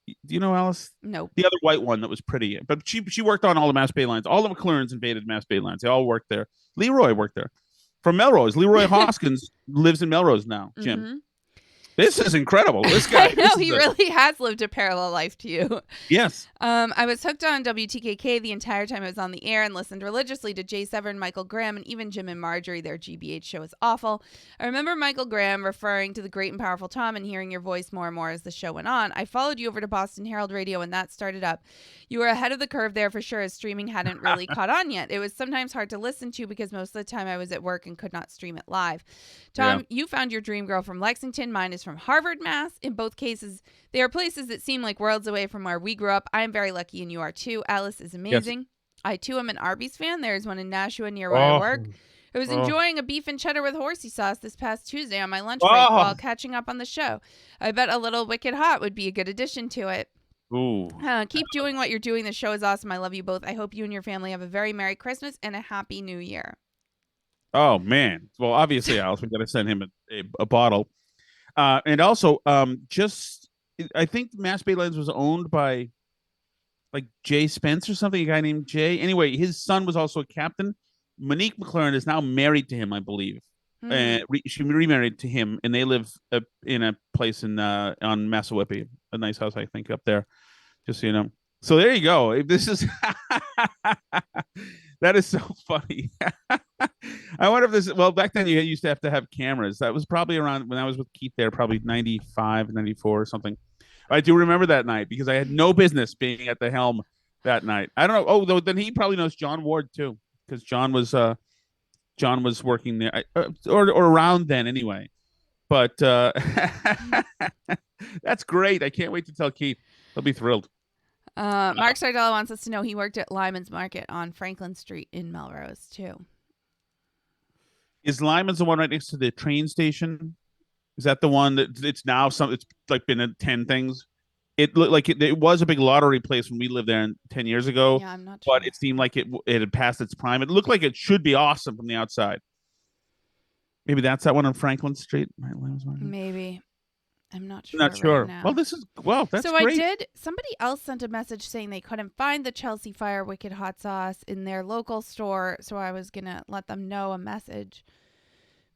Do you know, Alice? No. The other white one that was pretty. But she worked on all the Mass Bay Lines. All the McLarens invaded Mass Bay Lines. They all worked there. Leroy worked there. From Melrose. Leroy Hoskins lives in Melrose now, Jim. Mm-hmm. This is incredible. This guy. I know, he really has lived a parallel life to you. Yes. I was hooked on WTKK the entire time I was on the air and listened religiously to Jay Severn, Michael Graham, and even Jim and Marjorie. Their GBH show is awful. I remember Michael Graham referring to the great and powerful Tom and hearing your voice more and more as the show went on. I followed you over to Boston Herald Radio when that started up. You were ahead of the curve there for sure, as streaming hadn't really caught on yet. It was sometimes hard to listen to because most of the time I was at work and could not stream it live. Tom, you found your dream girl from Lexington. Mine is from Harvard, Mass. In both cases, they are places that seem like worlds away from where we grew up. I am very lucky, and you are too. Alice is amazing. Yes. I, too, am an Arby's fan. There's one in Nashua near where I work. I was enjoying a beef and cheddar with horsey sauce this past Tuesday on my lunch break while catching up on the show. I bet a little Wicked Hot would be a good addition to it. Ooh. Keep doing what you're doing. The show is awesome. I love you both. I hope you and your family have a very Merry Christmas and a Happy New Year. Oh, man. Well, obviously, Alice, we got to send him a bottle. And also, I think Mass Bay Lines was owned by like Jay Spence or something, a guy named Jay. Anyway, his son was also a captain. Monique McLaren is now married to him, I believe. She remarried to him, and they live in a place on Massawippi, a nice house, I think, up there. Just so you know. So there you go. This is that is so funny. I wonder if this. Well, back then you used to have cameras. That was probably around when I was with Keith there, probably 95, 94 or something. I do remember that night because I had no business being at the helm that night. I don't know. Oh, though, then he probably knows John Ward too, because John was working there, or around then anyway. But that's great. I can't wait to tell Keith. He'll be thrilled. Mark Sardella wants us to know he worked at Lyman's Market on Franklin Street in Melrose too. Is Lyman's the one right next to the train station? Is that the one that it's now it's like been in 10 things? It looked like it was a big lottery place when we lived there 10 years ago. Yeah, I'm not sure. But it seemed like it had passed its prime. It looked like it should be awesome from the outside. Maybe that's that one on Franklin Street. Maybe. I'm not sure. Not sure. Right now. Well, that's so great. Somebody else sent a message saying they couldn't find the Chelsea Fire Wicked Hot Sauce in their local store. So I was going to let them know a message.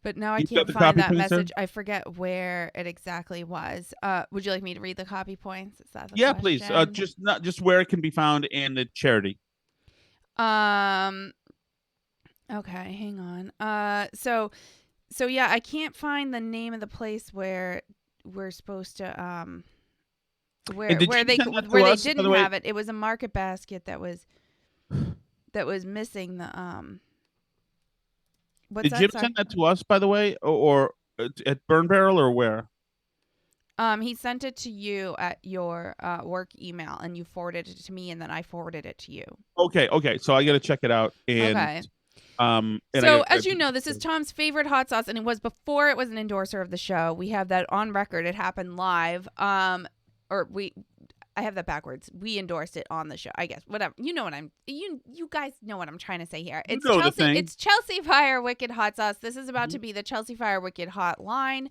But now I can't find that message. I forget where it exactly was. Would you like me to read the copy points? Is that the question? Please. Just where it can be found and the charity. Okay, hang on. So yeah, I can't find the name of the place where we're supposed to where they didn't have it. It was a Market Basket that was missing the Did Jim send that to us, by the way, or at Burn Barrel, or where? He sent it to you at your work email, and you forwarded it to me, and then I forwarded it to you. Okay. So I got to check it out. And, okay. As you know, this is Tom's favorite hot sauce, and it was before it was an endorser of the show. We have that on record. It happened live. I have that backwards. We endorsed it on the show, I guess. Whatever. You know what you guys know what I'm trying to say here. It's Chelsea Fire Wicked Hot Sauce. This is about to be the Chelsea Fire Wicked Hotline.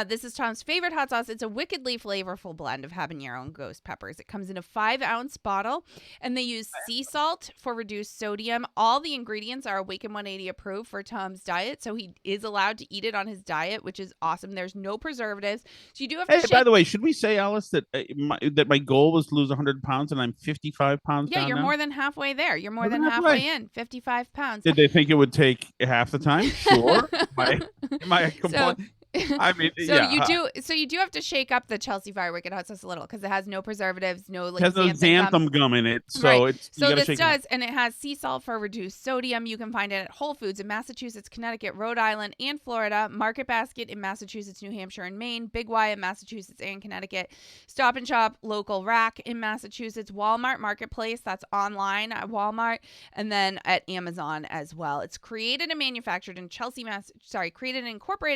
This is Tom's favorite hot sauce. It's a wickedly flavorful blend of habanero and ghost peppers. It comes in a 5-ounce bottle, and they use sea salt for reduced sodium. All the ingredients are Awaken 180 approved for Tom's diet, so he is allowed to eat it on his diet, which is awesome. There's no preservatives. So you do have to by the way, should we say, Alice, that my goal was to lose 100 pounds and I'm 55 pounds down you're now? more than halfway there. You're more than halfway in. 55 pounds. Did they think it would take half the time? Sure. Am I complaining? I mean, you do have to shake up the Chelsea Fire Wicked Hot Sauce a little because it has no preservatives, it has no xanthan gum in it, so right. this does, and it has sea salt for reduced sodium. You can find it at Whole Foods in Massachusetts, Connecticut, Rhode Island, and Florida. Market Basket in Massachusetts, New Hampshire, and Maine. Big Y in Massachusetts and Connecticut. Stop and Shop local rack in Massachusetts. Walmart Marketplace, that's online at Walmart, and then at Amazon as well. It's created and incorporated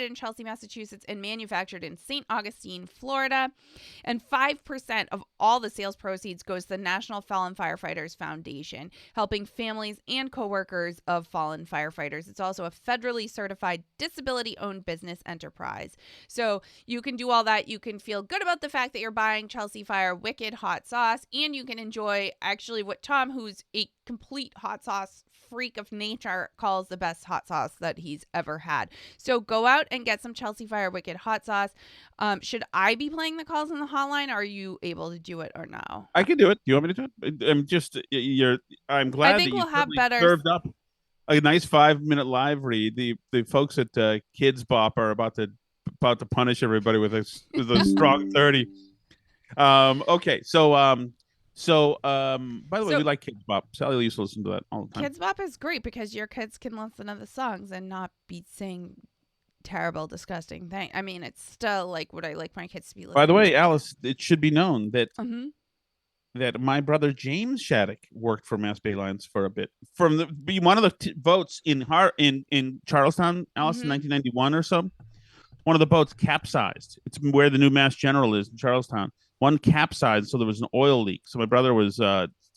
in Chelsea, Massachusetts, and manufactured in St. Augustine, Florida. And 5% of all the sales proceeds goes to the National Fallen Firefighters Foundation, helping families and coworkers of fallen firefighters. It's also a federally certified disability-owned business enterprise. So you can do all that. You can feel good about the fact that you're buying Chelsea Fire Wicked Hot Sauce, and you can enjoy actually what Tom, who's a complete hot sauce freak of nature, calls the best hot sauce that he's ever had. So go out and get some Chelsea Fire Wicked Hot Sauce. Should I be playing the calls on the hotline? Are you able to do it or no? I can do it. Do you want me to do it? I'm glad that we'll have better served up a nice 5-minute live read. The folks at Kids Bop are about to punish everybody with a strong 30. Okay, so by the way, we like Kids Bop. Sally used to listen to that all the time. Kids Bop is great because your kids can listen to the songs and not be saying terrible, disgusting things. I mean, it's still like what I like my kids to be listening. By the way, Alice, it should be known that that my brother James Shattuck worked for Mass Bay Lions for a bit. Be one of the boats in Charlestown, Alice, in 1991 or so. One of the boats capsized. It's where the new Mass General is in Charlestown. One capsized, so there was an oil leak. So my brother was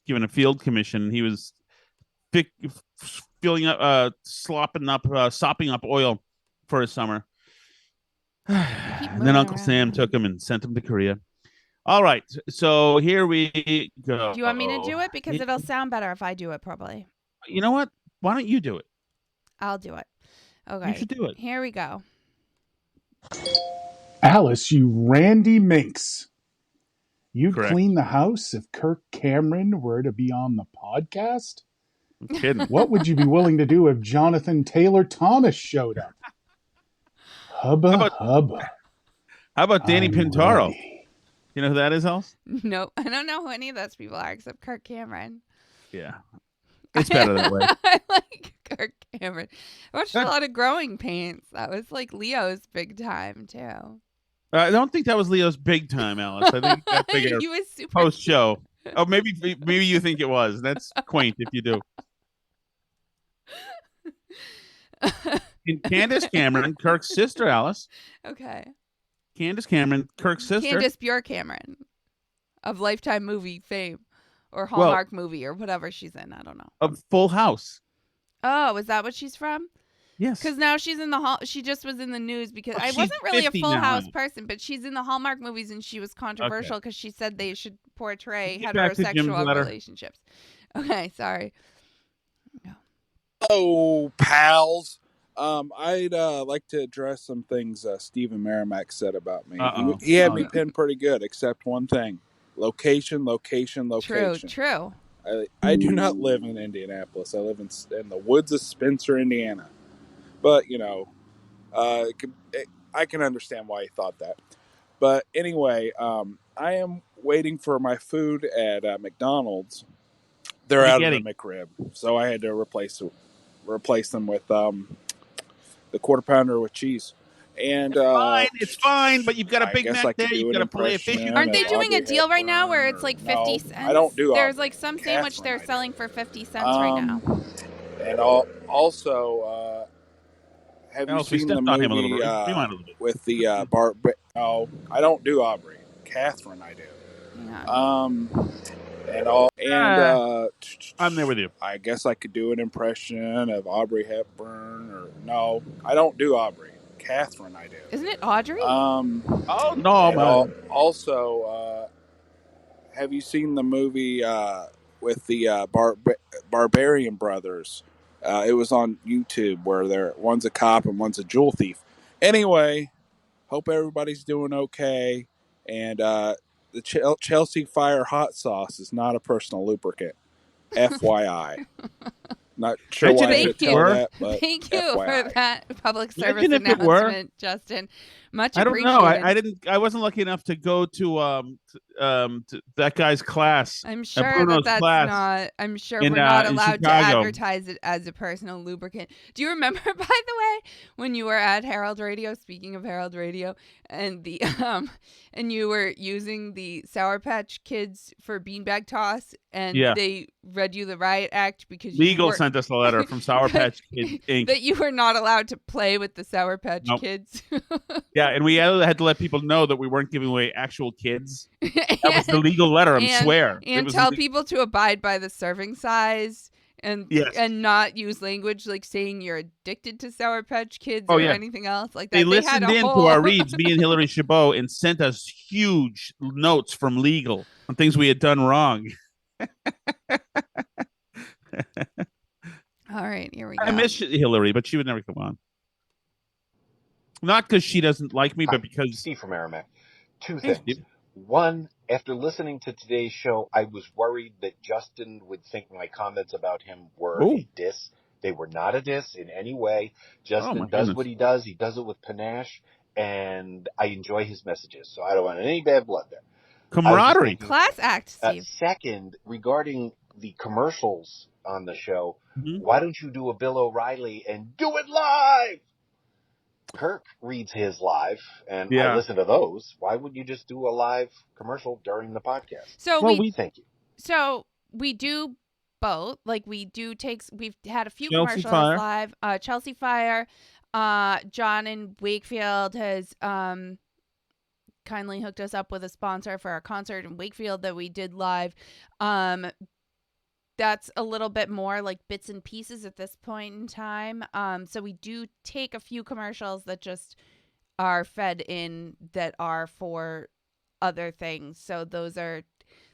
given a field commission, and he was sopping up oil for his summer. And then Uncle Sam took him and sent him to Korea. All right, so here we go. Do you want me to do it? Because it'll sound better if I do it, probably. You know what? Why don't you do it? I'll do it. Okay. You should do it. Here we go. Alice, you randy minx. You'd Correct. clean the house if Kirk Cameron were to be on the podcast? I'm kidding. What would you be willing to do if Jonathan Taylor Thomas showed up? Hubba hubba. How about Danny I'm Pintaro? ready. You know who that is, Alice? Nope. I don't know who any of those people are except Kirk Cameron. Yeah. It's better that way. I like Kirk Cameron. I watched a lot of Growing Pains. That was like Leo's big time too. I don't think that was Leo's big time, Alice. I think that figure He was super post show. Oh, maybe you think it was. That's quaint if you do. And Candace Cameron, Kirk's sister, Alice. Okay. Candace Cameron, Kirk's sister. Candace Bure Cameron of Lifetime movie fame or Hallmark movie or whatever she's in. I don't know. Of Full House. Oh, is that what she's from? Yes. Because now she's in the hall. She just was in the news because I she's wasn't really a 50 Full now, House yeah. person, but she's in the Hallmark movies and she was controversial because she said they should portray Get back to Jim's heterosexual letter. relationships. Okay, sorry. Hello, pals. I'd like to address some things Stephen Merrimack said about me. Uh-oh. He had me no. pinned pretty good, except one thing. Location. True. I do not live in Indianapolis. I live in the woods of Spencer, Indiana. But, I can understand why he thought that. But anyway, I am waiting for my food at McDonald's. They're What are out you of the McRib, so I had to replace them with the quarter pounder with cheese. And It's fine, but you've got a I Big guess I Mac could there. do You've an got a fillet of fish. impression Aren't they of doing a Audrey deal right now where Hepburn, it's like or- 50 no, cents? I don't do There's Audrey. like some sandwich Catherine, they're I do. selling for 50 cents right now. And also, have you Alice, we seen the stepped on him a little movie bit. Rewind a little bit. with the No, I don't do Aubrey. Catherine, I do. Yeah. I'm there with you. I guess I could do an impression of Audrey Hepburn, or no, I don't do Aubrey. Catherine, I do. Isn't it Audrey? Oh no, And man. also, have you seen the movie with the Barbarian brothers? It was on YouTube where one's a cop and one's a jewel thief. Anyway, hope everybody's doing okay. And the Chelsea Fire hot sauce is not a personal lubricant. FYI. Not sure why I Thank should you. tell that, but Thank you FYI. for that public service Imagine if it were. announcement, Justin. Much I don't appreciated. know. I wasn't lucky enough to go to that guy's class. I'm sure Bruno's that's class not. I'm sure in, we're not in allowed to Chicago. advertise it as a personal lubricant. Do you remember, by the way, when you were at Herald Radio? Speaking of Herald Radio, and the and you were using the Sour Patch Kids for beanbag toss, and Yeah. they read you the riot act because Legal you were, sent us a letter from Sour Patch Kids Inc. that you were not allowed to play with the Sour Patch Nope. Kids. Yeah, and we had to let people know that we weren't giving away actual kids. That was the legal letter. I swear. It And was tell the- people to abide by the serving size and Yes. and not use language like saying you're addicted to Sour Patch Kids Oh, or yeah. anything else like that. They had listened a in whole... to our reads, me and Hillary Chabot, and sent us huge notes from legal on things we had done wrong. All right, here we go. I miss Hillary, but she would never come on. Not because she doesn't like me, but because Steve from Merrimack. Two Hey, things. Steve. One, after listening to today's show, I was worried that Justin would think my comments about him were Ooh. a diss. They were not a diss in any way. Justin my does goodness. what he does. He does it with panache, and I enjoy his messages. So I don't want any bad blood there. camaraderie. Class act, Steve. Second, regarding the commercials on the show, Mhm. why don't you do a Bill O'Reilly and do it live? Kirk reads his live, and Yeah. I listen to those. Why would you just do a live commercial during the podcast? So Well, Thank you. so we do both. Like we do we've had a few Chelsea commercials Fire. live. Chelsea Fire. John in Wakefield has kindly hooked us up with a sponsor for our concert in Wakefield that we did live. That's a little bit more like bits and pieces at this point in time. So we do take a few commercials that just are fed in that are for other things. So those are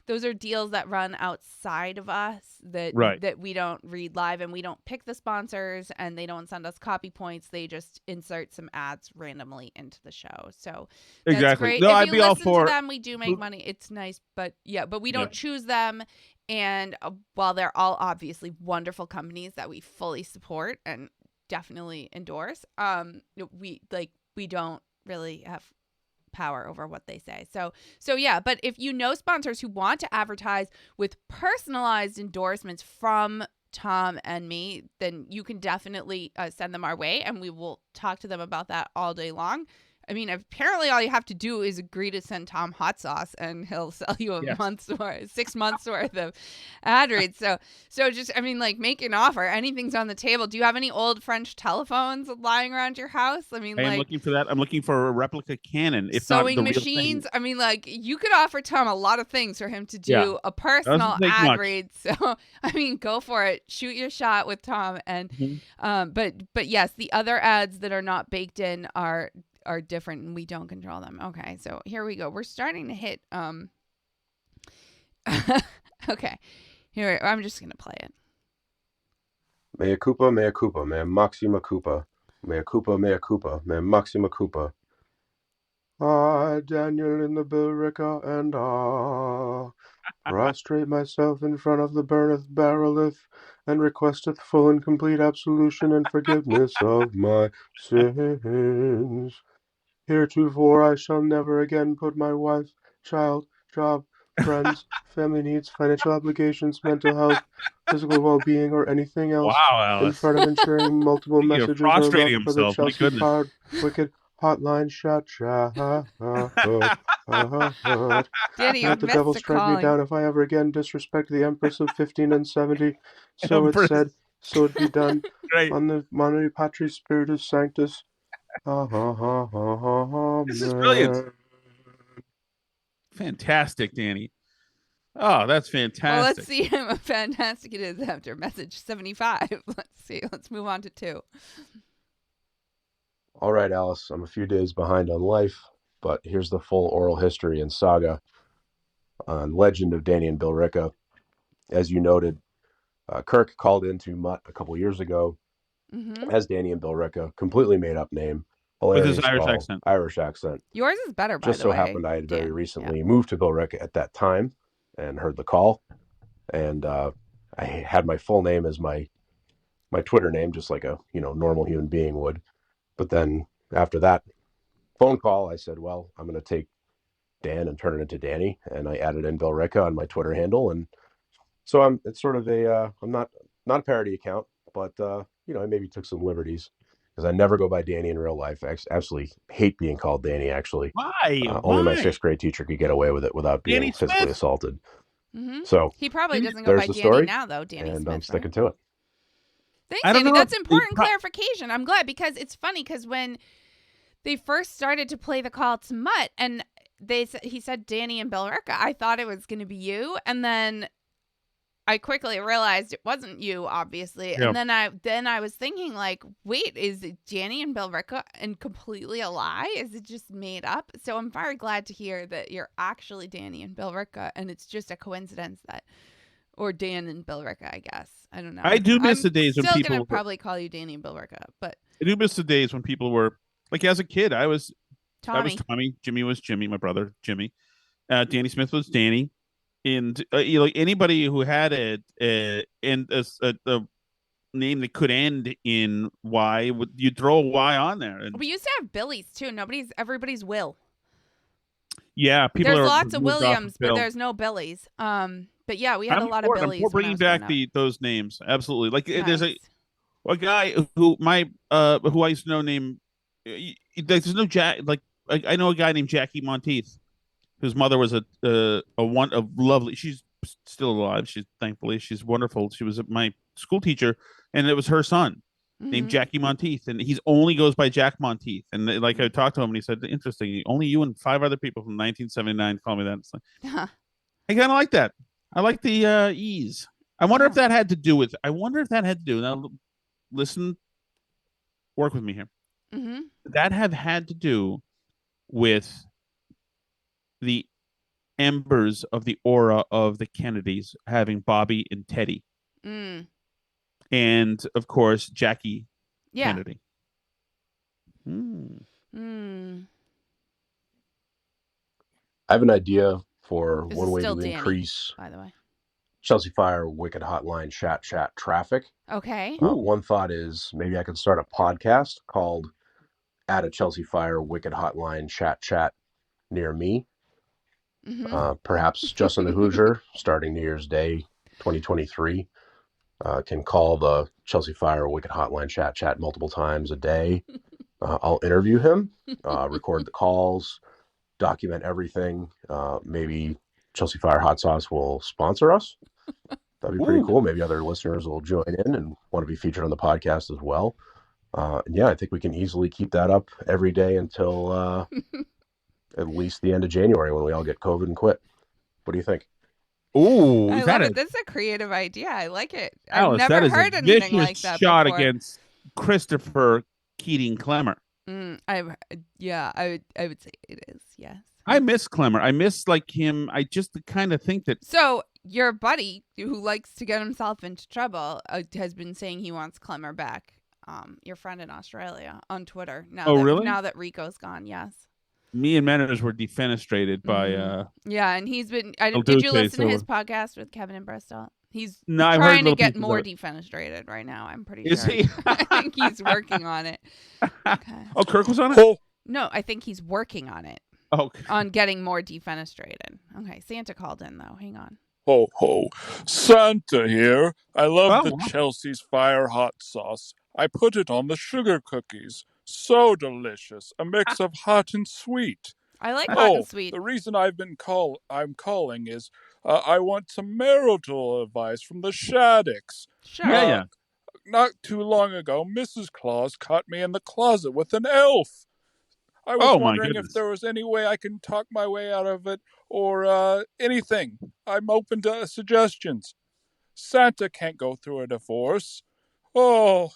those are deals that run outside of us Right. that we don't read live, and we don't pick the sponsors, and they don't send us copy points. They just insert some ads randomly into the show. So that's Exactly. great. No, If I'd you be all listen for to them, we do make money. It's nice, but we don't choose them. And while they're all obviously wonderful companies that we fully support and definitely endorse, we don't really have power over what they say. So yeah, but if you know sponsors who want to advertise with personalized endorsements from Tom and me, then you can definitely send them our way, and we will talk to them about that all day long. I mean, apparently all you have to do is agree to send Tom hot sauce, and he'll sell you a 6 months worth of ad reads. So just, I mean, like, make an offer. Anything's on the table. Do you have any old French telephones lying around your house? I mean, I am looking for that. I'm looking for a replica Canon, if not sewing the machines. real thing. I mean, like, you could offer Tom a lot of things for him to do a personal Doesn't take ad much. read. So, I mean, go for it. Shoot your shot with Tom. And, but yes, the other ads that are not baked in are different, and we don't control them. Okay, so here we go. We're starting to hit okay. Here, I'm just gonna play it. Mea culpa, mea maxima culpa. Mea culpa, mea maxima culpa. I, Daniel in the Billerica, and prostrate myself in front of the burneth barreleth, and requesteth full and complete absolution and forgiveness of my sins. Heretofore I shall never again put my wife, child, job, friends, family needs, financial obligations, mental health, physical well-being, or anything else Wow, in Alice. front of ensuring multiple You're messages are prostrating left for the himself. My Chelsea goodness. Fire Wicked Hotline. Danny, you Let the missed devil a strike me calling. down if I ever again disrespect the Empress of 15 and 70. So it Empress. said, so it be done. Right. On the Monte Patris Spiritus Sanctus. This is brilliant. Fantastic, Danny. Oh, that's fantastic. Well, let's see how fantastic it is after message 75. Let's see. Let's move on to 2. All right, Alice, I'm a few days behind on life, but here's the full oral history and saga on Legend of Danny and Billerica. As you noted, Kirk called into Mutt a couple years ago as Danny and Billerica, completely made up name. With his Hilarious Irish call, accent. Yours is better, by Just the so way. happened I had very Dan. recently moved to Billerica at that time and heard the call. And I had my full name as my Twitter name, just like a normal human being would. But then after that phone call, I said, well, I'm going to take Dan and turn it into Danny. And I added in Billerica on my Twitter handle. And so it's sort of I'm not a parody account, but I maybe took some liberties because I never go by Danny in real life. I absolutely hate being called Danny, actually. Why? Only my 6th grade teacher could get away with it without being Danny physically Smith? assaulted. So he probably doesn't go there's by the Danny story, now, though. Danny and Smith, I'm sticking right? to it. Thanks, I don't Danny. know. That's important clarification. I'm glad, because it's funny, because when they first started to play the call to Mutt, and he said Danny and Billerica, I thought it was going to be you, and then I quickly realized it wasn't you, obviously. Yeah. And then I was thinking, like, wait, is it Danny and Billerica and completely a lie? Is it just made up? So I'm very glad to hear that you're actually Danny and Billerica, and it's just a coincidence or Dan and Billerica, I guess. I don't know. I do miss the days when still people gonna were- probably call you Danny and Billerica, but I do miss the days when people were like, as a kid, I was Tommy. Jimmy was Jimmy, my brother Jimmy. Danny Smith was Danny, and anybody who had a name that could end in Y, you throw a Y on there. And We used to have Billies too. Everybody's Will. yeah, people There's are lots of moved off Williams, but Bill. there's no Billies. But yeah, we had a lot of I'm Billies. for when I bringing was back growing up. those names. Absolutely. Like there's Nice. a guy who who I used to know named there's no Jack, like I know a guy named Jackie Monteith, whose mother was a lovely, she's still alive, she's wonderful. She was my school teacher, and it was her son named Jackie Monteith, and he's only goes by Jack Monteith. And like I talked to him, and he said, interesting, only you and 5 other people from 1979 call me that. It's like, I kind of like that. I like the ease. I wonder if that had to do with now listen, work with me here. That have had to do with the embers of the aura of the Kennedys having Bobby and Teddy. Mm. And, of course, Jackie Yeah. Kennedy. Mm. I have an idea for This one is way still to Danny, increase by the way. Chelsea Fire Wicked Hotline chat traffic. Okay. One thought is maybe I could start a podcast called At a Chelsea Fire Wicked Hotline chat near me. Perhaps Justin the Hoosier, starting New Year's Day 2023, can call the Chelsea Fire Wicked Hotline chat multiple times a day. I'll interview him, record the calls, document everything. Maybe Chelsea Fire Hot Sauce will sponsor us. That'd be pretty cool. Maybe other listeners will join in and want to be featured on the podcast as well. And yeah, I think we can easily keep that up every day until at least the end of January when we all get COVID and quit. What do you think? Ooh, I love it. This is a creative idea. I like it. Alice, I've never heard anything like that shot before. against Christopher Keating Clemmer. I would say it is. Yes. I miss Clemmer. I miss like him. I just kind of think that. So your buddy who likes to get himself into trouble has been saying he wants Clemmer back. Your friend in Australia on Twitter. Really? Now that Rico's gone, yes. Me and Manners were defenestrated by. Yeah, and he's been. El Did you Duce, listen to so- his podcast with Kevin and Bristol? He's No, I've heard trying to little get pieces more of it. defenestrated right now. I'm pretty Is sure. he? I think he's working on it. Okay. Oh, Kirk was on it? No, I think he's working on it. Oh. On getting more defenestrated. Okay, Santa called in though. Hang on. Ho ho, Santa here. I love Oh, the wow. Chelsea's Fire hot sauce. I put it on the sugar cookies. So delicious, a mix of hot and sweet. I like hot and sweet. The reason I'm calling is I want some marital advice from the Shaddicks. Sure. Yeah. Not too long ago, Mrs. Claus caught me in the closet with an elf. I was Oh, my wondering if goodness. there was any way I can talk my way out of it or anything. I'm open to suggestions. Santa can't go through a divorce. Oh.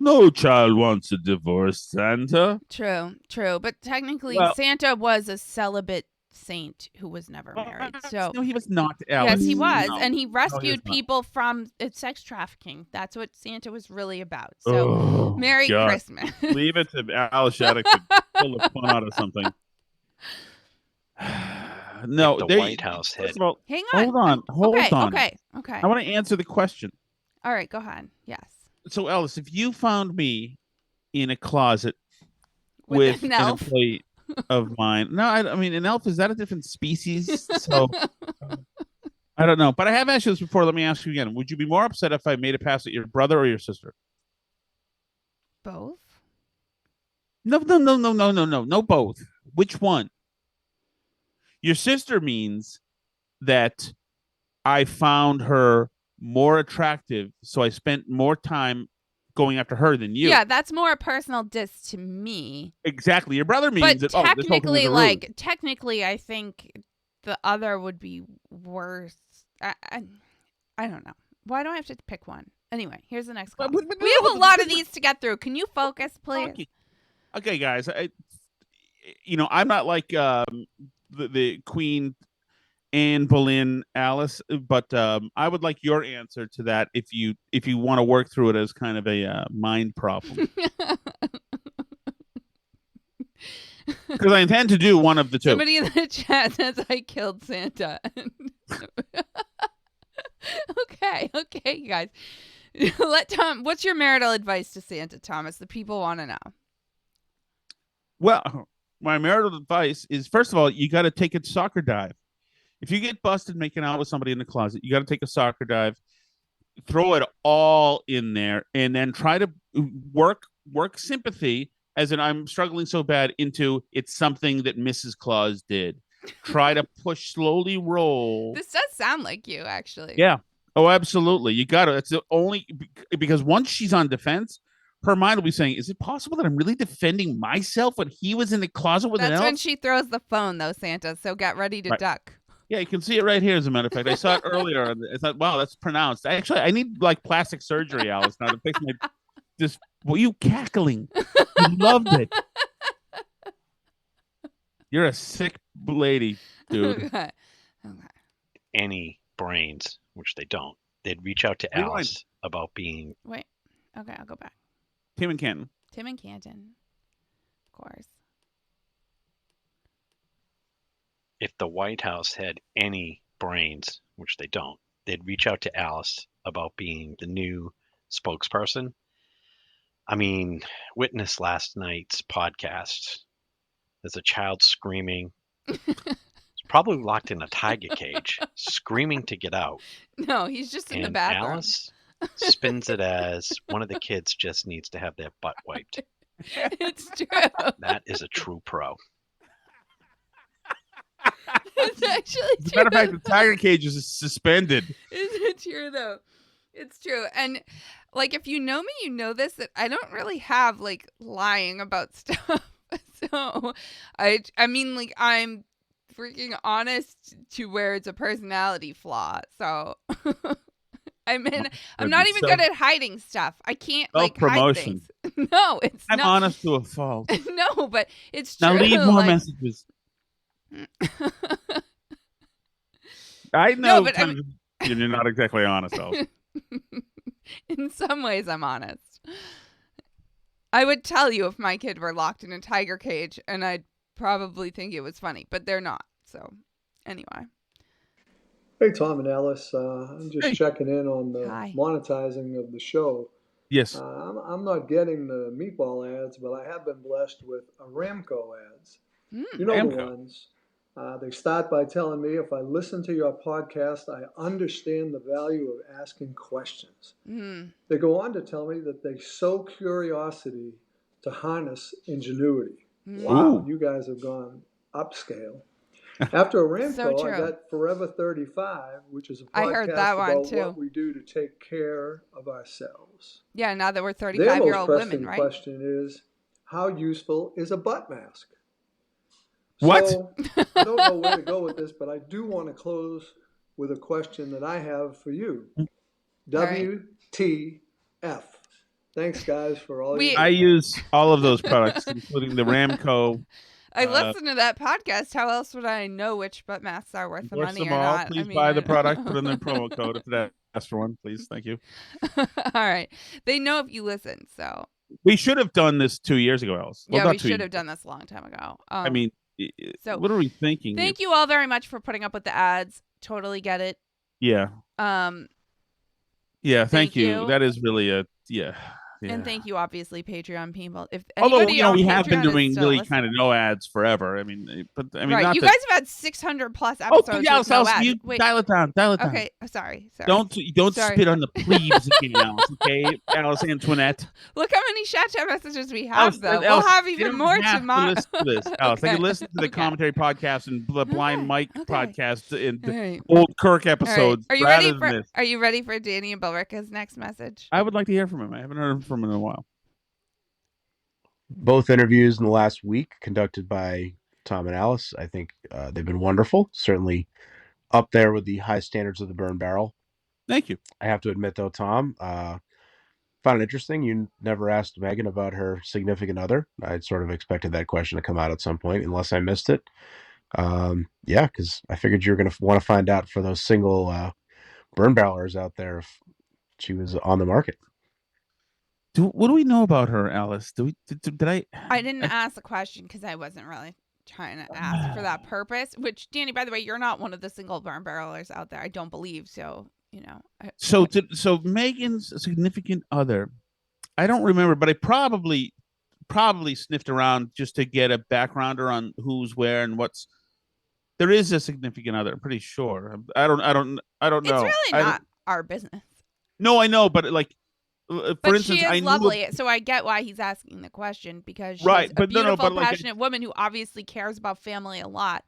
No child wants a divorce, Santa. True. But technically, Well- Santa was a celibate saint who was never married. So No, he was not, Alice. yes, he was, No. and he No, rescued not. people from sex trafficking. That's what Santa was really about. So, Oh, Merry God. Christmas. Leave it to Alice Shattuck to pull the fun out of something. No, The there- White House first hit. of all, Hang on. hold on. Okay. I want to answer the question. All right, go ahead. Yes. So, Alice, if you found me in a closet With with an an elf? employee of mine, no, I mean, an elf, is that a different species? So, I don't know. But I have asked you this before. Let me ask you again. Would you be more upset if I made a pass at your brother or your sister? Both? No, both. Which one? Your sister means that I found her more attractive, so I spent more time going after her than you. Yeah, that's more a personal diss to me. Exactly. Your brother means But that. Oh, this whole thing is a ruse. technically, I think the other would be worse. I don't know. Why do I have to pick one? Anyway, here's the next call. But We have a lot of these to get through. Can you focus, please? Okay, guys. I'm not like the Queen Anne Boleyn Alice, but I would like your answer to that if you want to work through it as kind of a mind problem. Because I intend to do one of the two. Somebody in the chat says I killed Santa. Okay, you guys. Let Tom. What's your marital advice to Santa, Thomas? The people want to know. Well, my marital advice is, first of all, you got to take a soccer dive. If you get busted making out with somebody in the closet, you got to take a soccer dive, throw it all in there, and then try to work sympathy, as in I'm struggling so bad, into it's something that Mrs. Claus did. Try to slowly roll. This does sound like you, actually. Yeah. Oh, absolutely. You got to. It's the only, because once she's on defense, her mind will be saying, is it possible that I'm really defending myself when he was in the closet with an That's elf? when she throws the phone, though, Santa. So get ready to Right. duck. Yeah, you can see it right here, as a matter of fact. I saw it earlier. And I thought, wow, that's pronounced. Actually, I need like plastic surgery, Alice, now to fix my. Were you cackling? You loved it. You're a sick lady, dude. Okay. Any brains, which they don't, they'd reach out to Rewind. Alice about being Wait. Okay, I'll go back. Tim and Canton. Tim and Canton. Of course. if the White House had any brains, which they don't, they'd reach out to Alice about being the new spokesperson. I mean, witness last night's podcast. There's a child screaming. It's probably locked in a tiger cage, screaming to get out. No, he's just in And the bathroom. Alice spins it as one of the kids just needs to have their butt wiped. It's true. That is a true pro. It's actually As a true. matter of fact, the tiger cage is suspended. Is it true though? It's true. And like if you know me, you know this, that I don't really have like lying about stuff. So I mean like I'm freaking honest to where it's a personality flaw. So I mean I'm not even good at hiding stuff. I can't like hide Self-promotion. things. No, it's I'm not. honest to a fault. No, but it's true. Now leave more like- messages. I know No, but I times you're not exactly honest, though. In some ways, I'm honest. I would tell you if my kid were locked in a tiger cage, and I'd probably think it was funny, but they're not. So, anyway. Hey, Tom and Alice. I'm just Hey. checking in on the Hi. monetizing of the show. Yes. I'm not getting the meatball ads, but I have been blessed with Aramco ads. You know the Aramco. ones. They start by telling me if I listen to your podcast, I understand the value of asking questions. Mm. They go on to tell me that they sow curiosity to harness ingenuity. Wow, you guys have gone upscale. After Aramco, So I true. got Forever 35, which is a I podcast heard that one, about too. what we do to take care of ourselves. Yeah, now that we're Their 35-year-old most women, pressing right? question is, how useful is a butt mask? What? So, I don't know where to go with this, but I do want to close with a question that I have for you. All right. WTF. Thanks, guys, for all We- you I use all of those products, including the Ramco. I listened to that podcast. How else would I know which butt masks are worth the Endorse money them or all. not? Please I mean, buy I the don't product. know. Put in the promo code if it asks for one, please. Thank you. All right. They know if you listen, so. We should have done this 2 years ago, Alice. Well, Yeah, not we 2 should years. have done this a long time ago. I mean, so what are we thinking? Thank you all very much for putting up with the ads. Totally get it. Yeah. Yeah. Thank you. you. That is really a yeah. And thank you, obviously, Patreon people. If Although anybody on we have been Patreon is doing still really listening- kind of no ads forever. I mean, right? right. You that- guys have had 600 plus episodes. Oh, yeah, with no Alice, ads. you Wait. dial it down. Dial it down. Okay. Sorry. Don't Sorry. spit on the plebes again, Alice. Okay, Alice Antoinette. Look how many chat messages we have, Alice, though. Alice, We'll have they even don't more have tomorrow. To listen to this, Alice. They Okay. can listen to the commentary podcast and the Blind Mike podcast and All right. old Kirk All right. episodes. Are you rather ready than for? this. Are you ready for Danny and Billerica's next message? I would like to hear from him. I haven't heard from him in a while. Both interviews in the last week conducted by Tom and Alice. I think they've been wonderful. Certainly up there with the high standards of the Burn Barrel. Thank you. I have to admit, though, Tom, found it interesting. You never asked Megan about her significant other. I'd sort of expected that question to come out at some point, unless I missed it. Yeah, because I figured you were going to want to find out for those single Burn Barrelers out there if she was on the market. What do we know about her, Alice? Did I? I didn't ask the question because I wasn't really trying to ask for that purpose. Which, Danny, by the way, you're not one of the single burn barrelers out there. I don't believe so. You know. So Megan's significant other, I don't remember, but I probably sniffed around just to get a backgrounder on who's where and what's. There is a significant other. I'm pretty sure. I don't know. It's really not our business. No, I know, but like, for But instance, she is I knew lovely, so I get why he's asking the question because she's Right, a but no, beautiful, but like passionate woman who obviously cares about family a lot,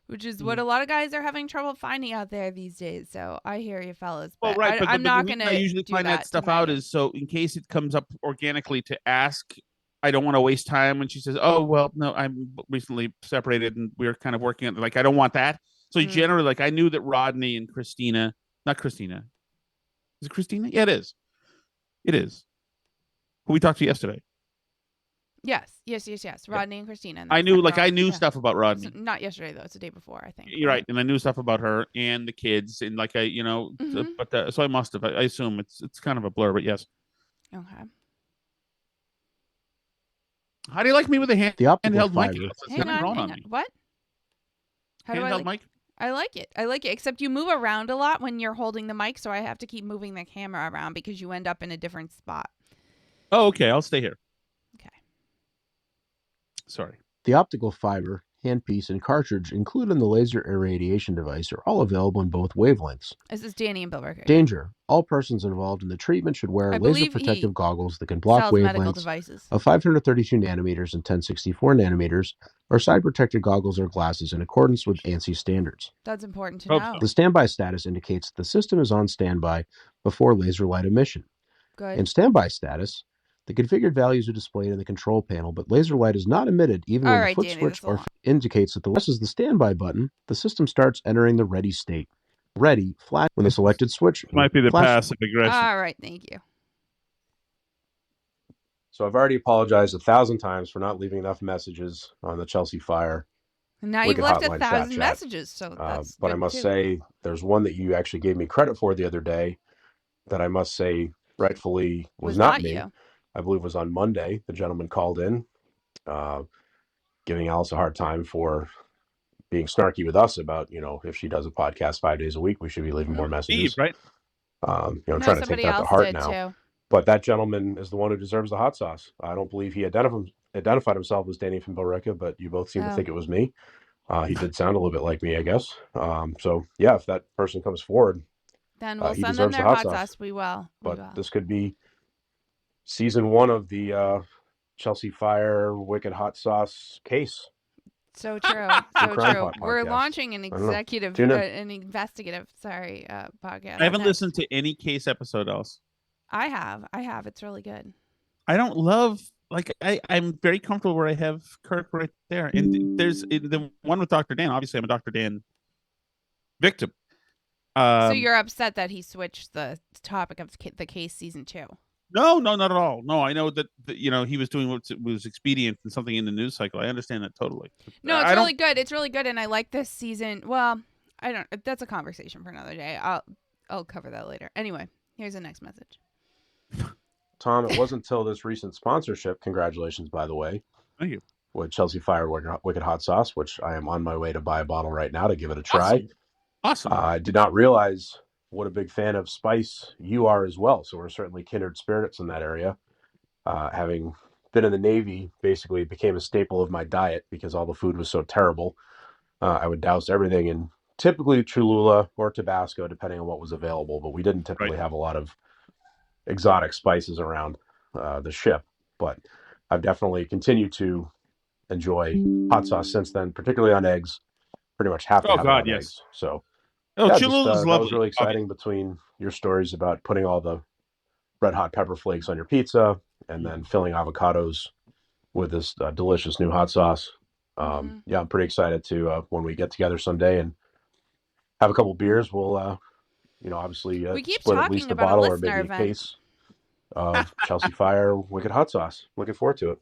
which is what a lot of guys are having trouble finding out there these days. So I hear you, fellas. Well, But right, but I'm the not reason going to I usually find that to stuff out Megan. is so in case it comes up organically to ask. I don't want to waste time when she says, "Oh, well, no, I'm recently separated and we're kind of working on." Like, I don't want that. So generally, like, I knew that Rodney and Christina, not Christina, is it Christina? Yeah, it is. It is. Who we talked to yesterday. Yes. Rodney and Christina. And I that's knew, the girl. I knew Yeah. stuff about Rodney. It's not yesterday though. It's the day before, I think. You're right, and I knew stuff about her and the kids, and like but so I must have. I assume it's kind of a blur, but yes. Okay. How do you like me with a handheld mic? Hang on. What? How do I handheld mic? I like it. Except you move around a lot when you're holding the mic, so I have to keep moving the camera around because you end up in a different spot. Oh, okay. I'll stay here. Okay. Sorry. The optical fiber, handpiece, and cartridge included in the laser irradiation device are all available in both wavelengths. This is Danny and Bill Ricker. Danger. All persons involved in the treatment should wear laser protective goggles that can block wavelengths of 532 nanometers and 1064 nanometers, or side-protected goggles or glasses in accordance with ANSI standards. That's important to know. The standby status indicates that the system is on standby before laser light emission. Good. In standby status, the configured values are displayed in the control panel, but laser light is not emitted even when the foot switch indicates that presses the standby button. The system starts entering the ready state. Ready, flash when the selected switch. Might be the passive aggression. All right, thank you. So I've already apologized 1,000 times for not leaving enough messages on the Chelsea Fire. Now you've left 1,000 messages, so that's but I must say, there's one that you actually gave me credit for the other day that I must say rightfully was not me. You. I believe it was on Monday. The gentleman called in, giving Alice a hard time for being snarky with us about, if she does a podcast 5 days a week, we should be leaving more messages. Right? I'm trying to take that to heart now. Too. But that gentleman is the one who deserves the hot sauce. I don't believe he identified himself as Danny from Billerica, but you both seem to think it was me. He did sound a little bit like me, I guess. So, yeah, if that person comes forward, then we'll he send deserves them the their hot hot sauce. We will. But this could be season 1 of the Chelsea Fire Wicked Hot Sauce case. So true. So true. We're podcast. launching an investigative podcast. I haven't listened to any case episode else. I have. It's really good. I don't love, I'm very comfortable where I have Kirk right there. And there's the one with Dr. Dan. Obviously, I'm a Dr. Dan victim. So you're upset that he switched the topic of the case season 2? No, not at all. No, I know that he was doing what was expedient and something in the news cycle. I understand that totally. No, it's really good. It's really good, and I like this season. Well, I don't. That's a conversation for another day. I'll cover that later. Anyway, here's the next message. Tom, it wasn't until this recent sponsorship. Congratulations, by the way. Thank you. With Chelsea Fire Wicked Hot Sauce, which I am on my way to buy a bottle right now to give it a try. Awesome. I did not realize what a big fan of spice you are as well. So we're certainly kindred spirits in that area. Having been in the Navy, basically it became a staple of my diet because all the food was so terrible. I would douse everything in typically Cholula or Tabasco, depending on what was available. But we didn't typically have a lot of exotic spices around the ship. But I've definitely continued to enjoy hot sauce since then, particularly on eggs. Pretty much have to have it on eggs. So. Cholula's lovely. That was really exciting between your stories about putting all the red hot pepper flakes on your pizza and then filling avocados with this delicious new hot sauce. Yeah, I'm pretty excited to when we get together someday and have a couple beers. We'll, obviously split at least a bottle or maybe a case of Chelsea Fire Wicked Hot Sauce. Looking forward to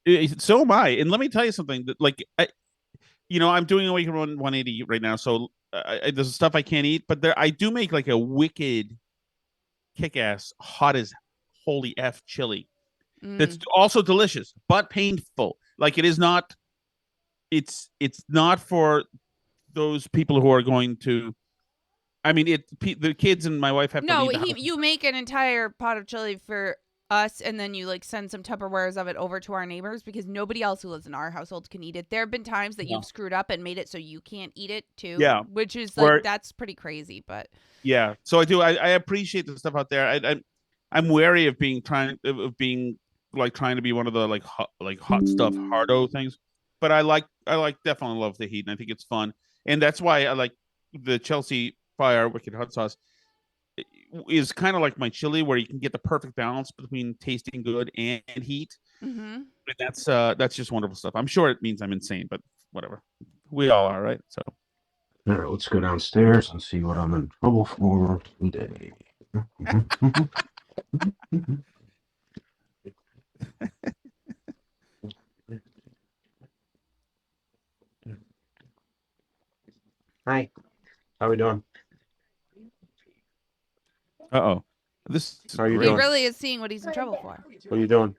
it. So am I. And let me tell you something that I'm doing a week around 180 right now. So there's stuff I can't eat, but I do make like a wicked kick-ass hot as holy F chili. That's also delicious, but painful. Like it is not, it's not for those people who are going to, the kids and my wife have to eat. You make an entire pot of chili for us, and then you send some Tupperwares of it over to our neighbors because nobody else who lives in our household can eat it. There have been times that you've screwed up and made it so you can't eat it too. Yeah, which is that's pretty crazy. But yeah, so I do. I appreciate the stuff out there. I'm wary of trying to be one of the hot stuff hardo things. But I definitely love the heat, and I think it's fun, and that's why I like the Chelsea Fire Wicked Hot Sauce. Is kind of like my chili, where you can get the perfect balance between tasting good and heat. And that's just wonderful stuff. I'm sure it means I'm insane, but whatever. We all are, right? So, all right, let's go downstairs and see what I'm in trouble for today. Hi. How we doing? Uh-oh. This is How are you He doing? really is seeing what he's in trouble for. What are you doing?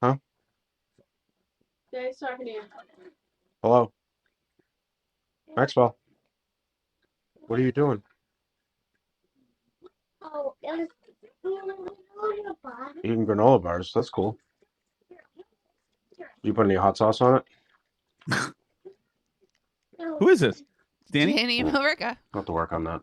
Huh? Daddy's talking to you. Hello? Maxwell? What are you doing? Oh, Eating granola bars. That's cool. You put any hot sauce on it? Who is this? Danny? Danny Millrica. I'll have to work on that.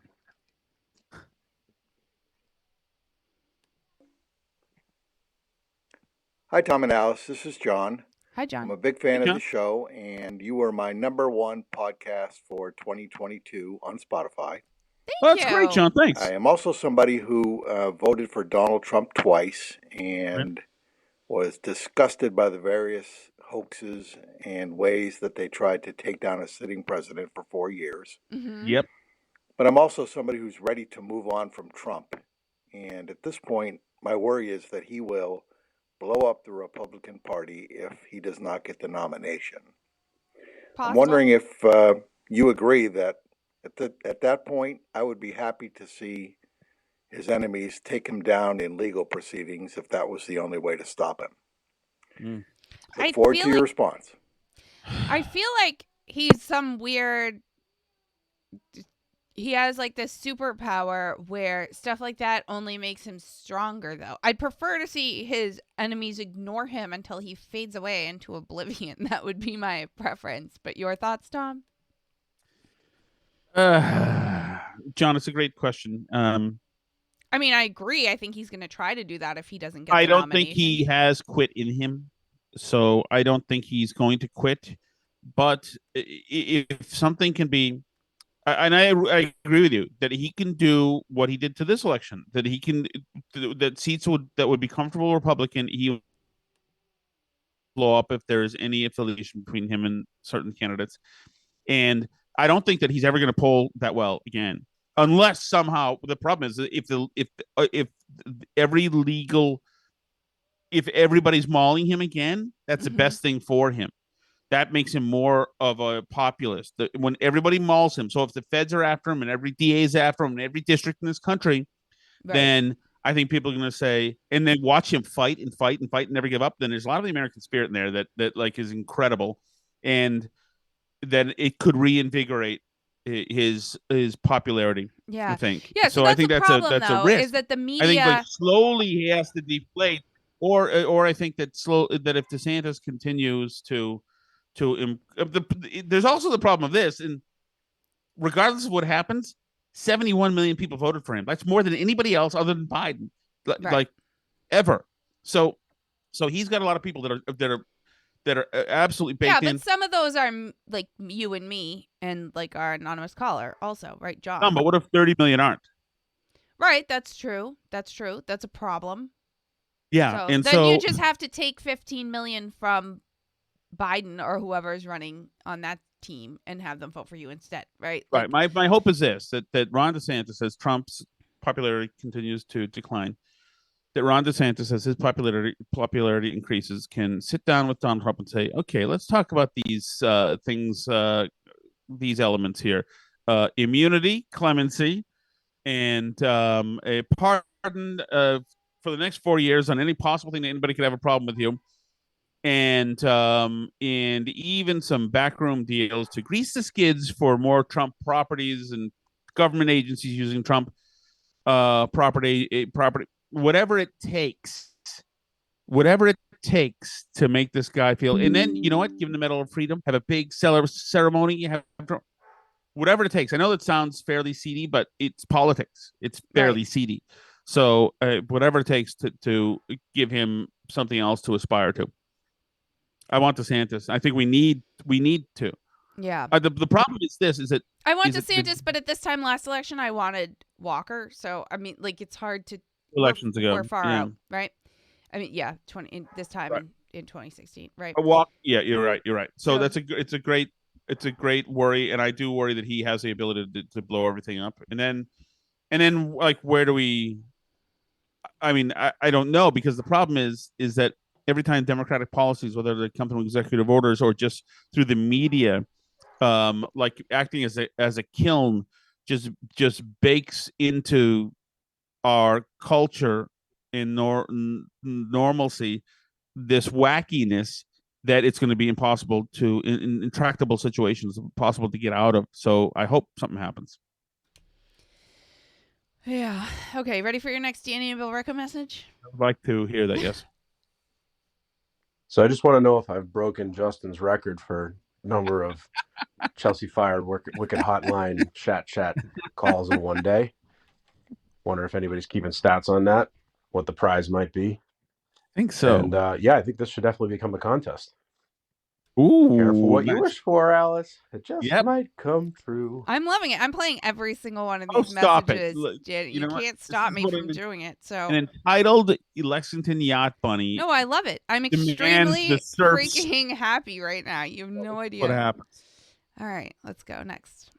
Hi, Tom and Alice. This is John. Hi, John. I'm a big fan Hey, of John. the show, and you were my #1 podcast for 2022 on Spotify. Well, that's great, John. Thanks. I am also somebody who voted for Donald Trump twice and was disgusted by the various hoaxes and ways that they tried to take down a sitting president for 4 years. Mm-hmm. Yep. But I'm also somebody who's ready to move on from Trump. And at this point, my worry is that he will blow up the Republican Party if he does not get the nomination. Possible. I'm wondering if you agree that at that point, I would be happy to see his enemies take him down in legal proceedings if that was the only way to stop him. Look forward to your response. I feel like he's some weird... He has like this superpower where stuff like that only makes him stronger, though. I'd prefer to see his enemies ignore him until he fades away into oblivion. That would be my preference. But your thoughts, Tom? John, it's a great question. I mean, I agree. I think he's going to try to do that if he doesn't get I the don't nomination. think he has quit in him, so I don't think he's going to quit. But if something can be, and I agree with you that he can do what he did to this election, that he can, that seats that would be comfortable Republican, he would blow up if there is any affiliation between him and certain candidates. And I don't think that he's ever going to poll that well again, unless somehow the problem is if everybody's mauling him again, that's the best thing for him. That makes him more of a populist. When everybody mauls him, so if the feds are after him and every DA is after him in every district in this country, then I think people are going to say, and then watch him fight and fight and fight and never give up. Then there's a lot of the American spirit in there that like is incredible, and then it could reinvigorate his popularity. Yeah, I think. Yeah, So I think that's a risk. Is that the media? I think like slowly he has to deflate, or I think that that if DeSantis continues to there's also the problem of this, and regardless of what happens, 71 million people voted for him. That's more than anybody else other than Biden, like ever. So he's got a lot of people that are absolutely baked in. Yeah, but some of those are like you and me and like our anonymous caller also, right, John? No, but what if 30 million aren't? Right, that's true. That's a problem. Yeah, so and then so you just have to take 15 million from Biden or whoever is running on that team and have them vote for you instead, right? Right. My hope is this: that Ron DeSantis, as Trump's popularity continues to decline, that Ron DeSantis, as his popularity increases, can sit down with Donald Trump and say, "Okay, let's talk about these things, these elements here: immunity, clemency, and a pardon for the next 4 years on any possible thing that anybody could have a problem with you." And even some backroom deals to grease the skids for more Trump properties and government agencies using Trump property, whatever it takes to make this guy feel. And then you know what? Give him the Medal of Freedom. Have a big ceremony. You have whatever it takes. I know that sounds fairly seedy, but it's politics. It's fairly seedy. So whatever it takes to give him something else to aspire to. I want DeSantis. I think we need to. Yeah. The problem is this: is that I want DeSantis, but at this time last election, I wanted Walker. So I mean, like it's hard to elections ago. We're far out, right? I mean, yeah, this time in 2016, right? Yeah, you're right. So it's a great worry, and I do worry that he has the ability to blow everything up, and then like where do we? I mean, I don't know, because the problem is that every time democratic policies, whether they come through executive orders or just through the media, like acting as a kiln, just bakes into our culture in normalcy this wackiness that it's going to be impossible to in intractable situations possible to get out of. So I hope something happens. Yeah. Okay. Ready for your next Danny and Bill Ricca message? I'd like to hear that. Yes. So I just want to know if I've broken Justin's record for number of Chelsea Fire Wicked Hotline chat calls in one day. Wonder if anybody's keeping stats on that, what the prize might be. I think so. And I think this should definitely become a contest. Ooh, careful what nice. you wish for, Alice. It just might come true. I'm loving it. I'm playing every single one of Oh, these stop messages. it. Look, Janet. you You know what? can't This stop is me what from an- doing it. So An entitled Lexington yacht bunny. no, I love it. I'm demands extremely the serfs. freaking happy right now. You have no idea. What happens? All right, let's go next.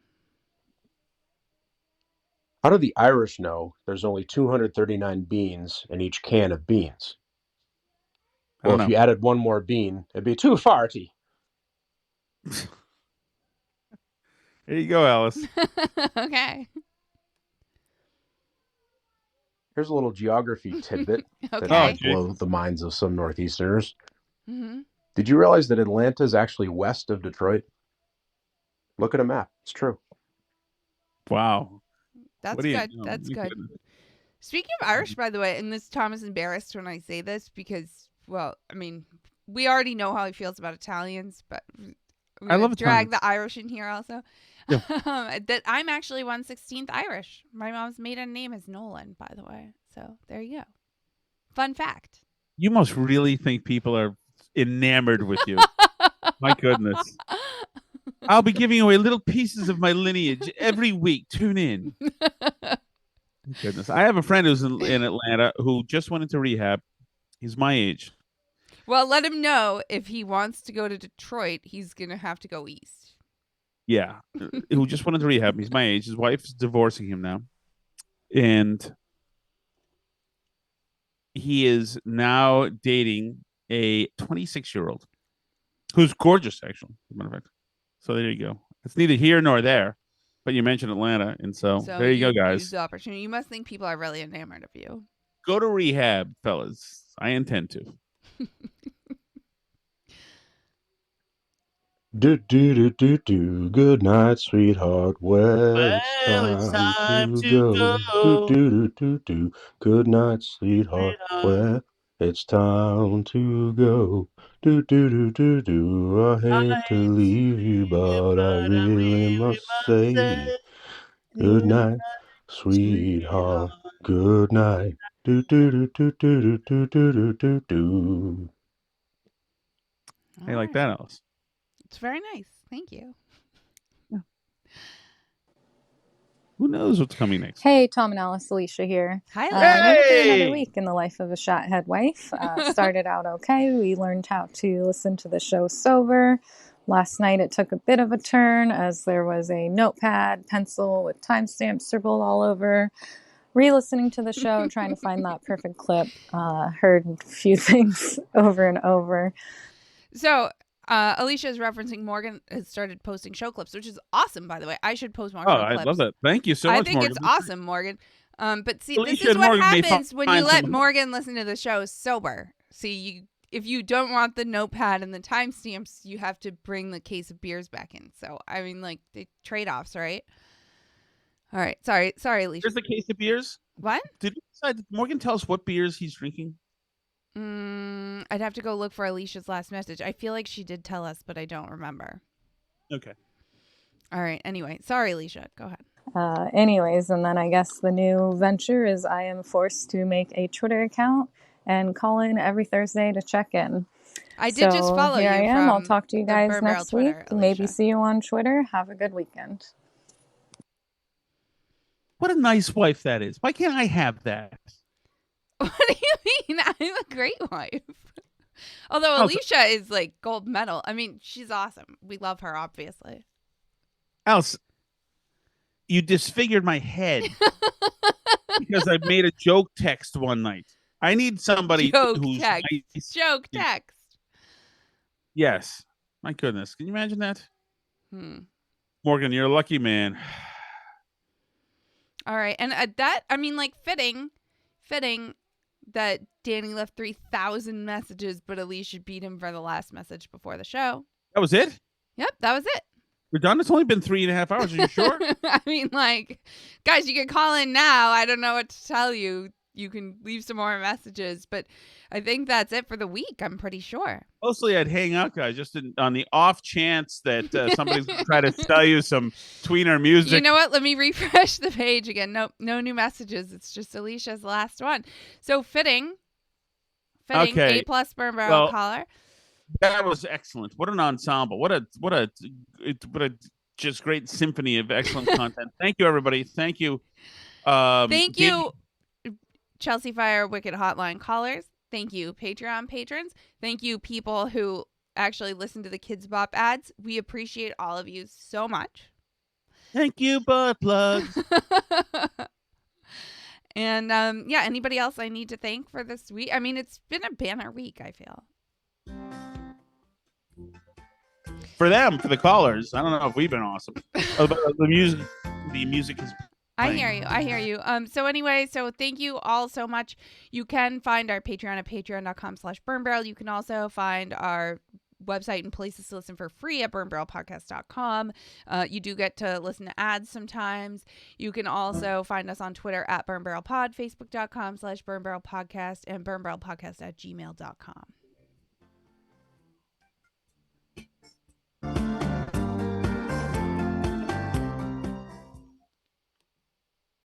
How do the Irish know there's only 239 beans in each can of beans? Well, if you added one more bean, it'd be too farty. There you go, Alice. Okay. Here's a little geography tidbit that Okay. might blow the minds of some Northeasterners. Mm-hmm. Did you realize that Atlanta is actually west of Detroit? Look at a map. It's true. Wow. That's What do you good. know? That's You good. couldn't. Speaking of Irish, by the way, and this Tom is embarrassed when I say this because, well, I mean, we already know how he feels about Italians, but I love drag Italians. the Irish in here also. Yeah. That I'm actually 1/16th Irish. My mom's maiden name is Nolan, by the way. So there you go. Fun fact. You must really think people are enamored with you. My goodness. I'll be giving away little pieces of my lineage every week. Tune in. My goodness. I have a friend who's in Atlanta who just went into rehab. He's my age. Well, let him know if he wants to go to Detroit, he's going to have to go east. Yeah. Who just went into rehab. He's my age. His wife's divorcing him now. And he is now dating a 26-year-old who's gorgeous, actually, as a matter of fact. So there you go. It's neither here nor there, but you mentioned Atlanta, and so there you go, guys. Use the opportunity. You must think people are really enamored of you. Go to rehab, fellas. I intend to. Do. Good night, sweetheart. Well, it's time to go. Do. Good night, sweetheart. Well, it's time to go. Do. I hate to leave you, but I really must say, good night, sweetheart. Good night. Do. Hey, like that, Alice. It's very nice. Thank you. Who knows what's coming next? Hey, Tom and Alice, Alicia here. Hi, Another week in the life of a shothead wife. Started out okay. We learned how to listen to the show sober. Last night it took a bit of a turn as there was a notepad, pencil with timestamps scribbled all over. Re-listening to the show, trying to find that perfect clip. Heard a few things over and over. So, Alicia is referencing Morgan has started posting show clips, which is awesome, by the way. I should post more show clips. I love that. Thank you so much, I think Morgan. it's awesome, Morgan. But see, Alicia this is and what Morgan may happens when find you let some- Morgan listen to the show sober. See, if you don't want the notepad and the timestamps, you have to bring the case of beers back in. So, I mean, like, the trade-offs, right? All right. Sorry, Alicia. Here's the case of beers. What? Did Morgan tell us what beers he's drinking? I'd have to go look for Alicia's last message. I feel like she did tell us, but I don't remember. Okay. All right. Anyway, sorry, Alicia. Go ahead. Anyways, and then I guess the new venture is I am forced to make a Twitter account and call in every Thursday to check in. I did just follow here you I am. I'll from talk to you the guys Burberry next Twitter, week. Maybe see you on Twitter. Have a good weekend. What a nice wife that is. Why can't I have that? What do you mean? I'm a great wife. Although Alicia is like gold medal. I mean, she's awesome. We love her, obviously. Alice, you disfigured my head because I made a joke text one night. I need somebody who's nice. Joke text. Yes. My goodness. Can you imagine that? Morgan, you're a lucky man. All right. And fitting that Danny left 3,000 messages, but Alicia beat him for the last message before the show. That was it? Yep, that was it. We're done? It's only been 3.5 hours. Are you sure? I mean, guys, you can call in now. I don't know what to tell you. You can leave some more messages, but I think that's it for the week. I'm pretty sure. Mostly I'd hang out, guys, just on the off chance that somebody's going to try to sell you some tweener music. You know what? Let me refresh the page again. No new messages. It's just Alicia's last one. So fitting, okay. A+ burn barrel collar. That was excellent. What an ensemble. What a just great symphony of excellent content. Thank you, everybody. Thank you. Thank you, Chelsea Fire Wicked Hotline callers. Thank you, Patreon patrons. Thank you, people who actually listen to the Kids Bop ads. We appreciate all of you so much. Thank you, butt plugs. And anybody else I need to thank for this week? I mean, it's been a banner week, I feel. For them, for the callers, I don't know if we've been awesome. The music is playing. I hear you. So thank you all so much. You can find our Patreon at patreon.com/burnbarrel. You can also find our website and places to listen for free at burnbarrelpodcast.com. You do get to listen to ads sometimes. You can also find us on Twitter at burnbarrelpod, facebook.com/burnbarrelpodcast, and burnbarrelpodcast@gmail.com.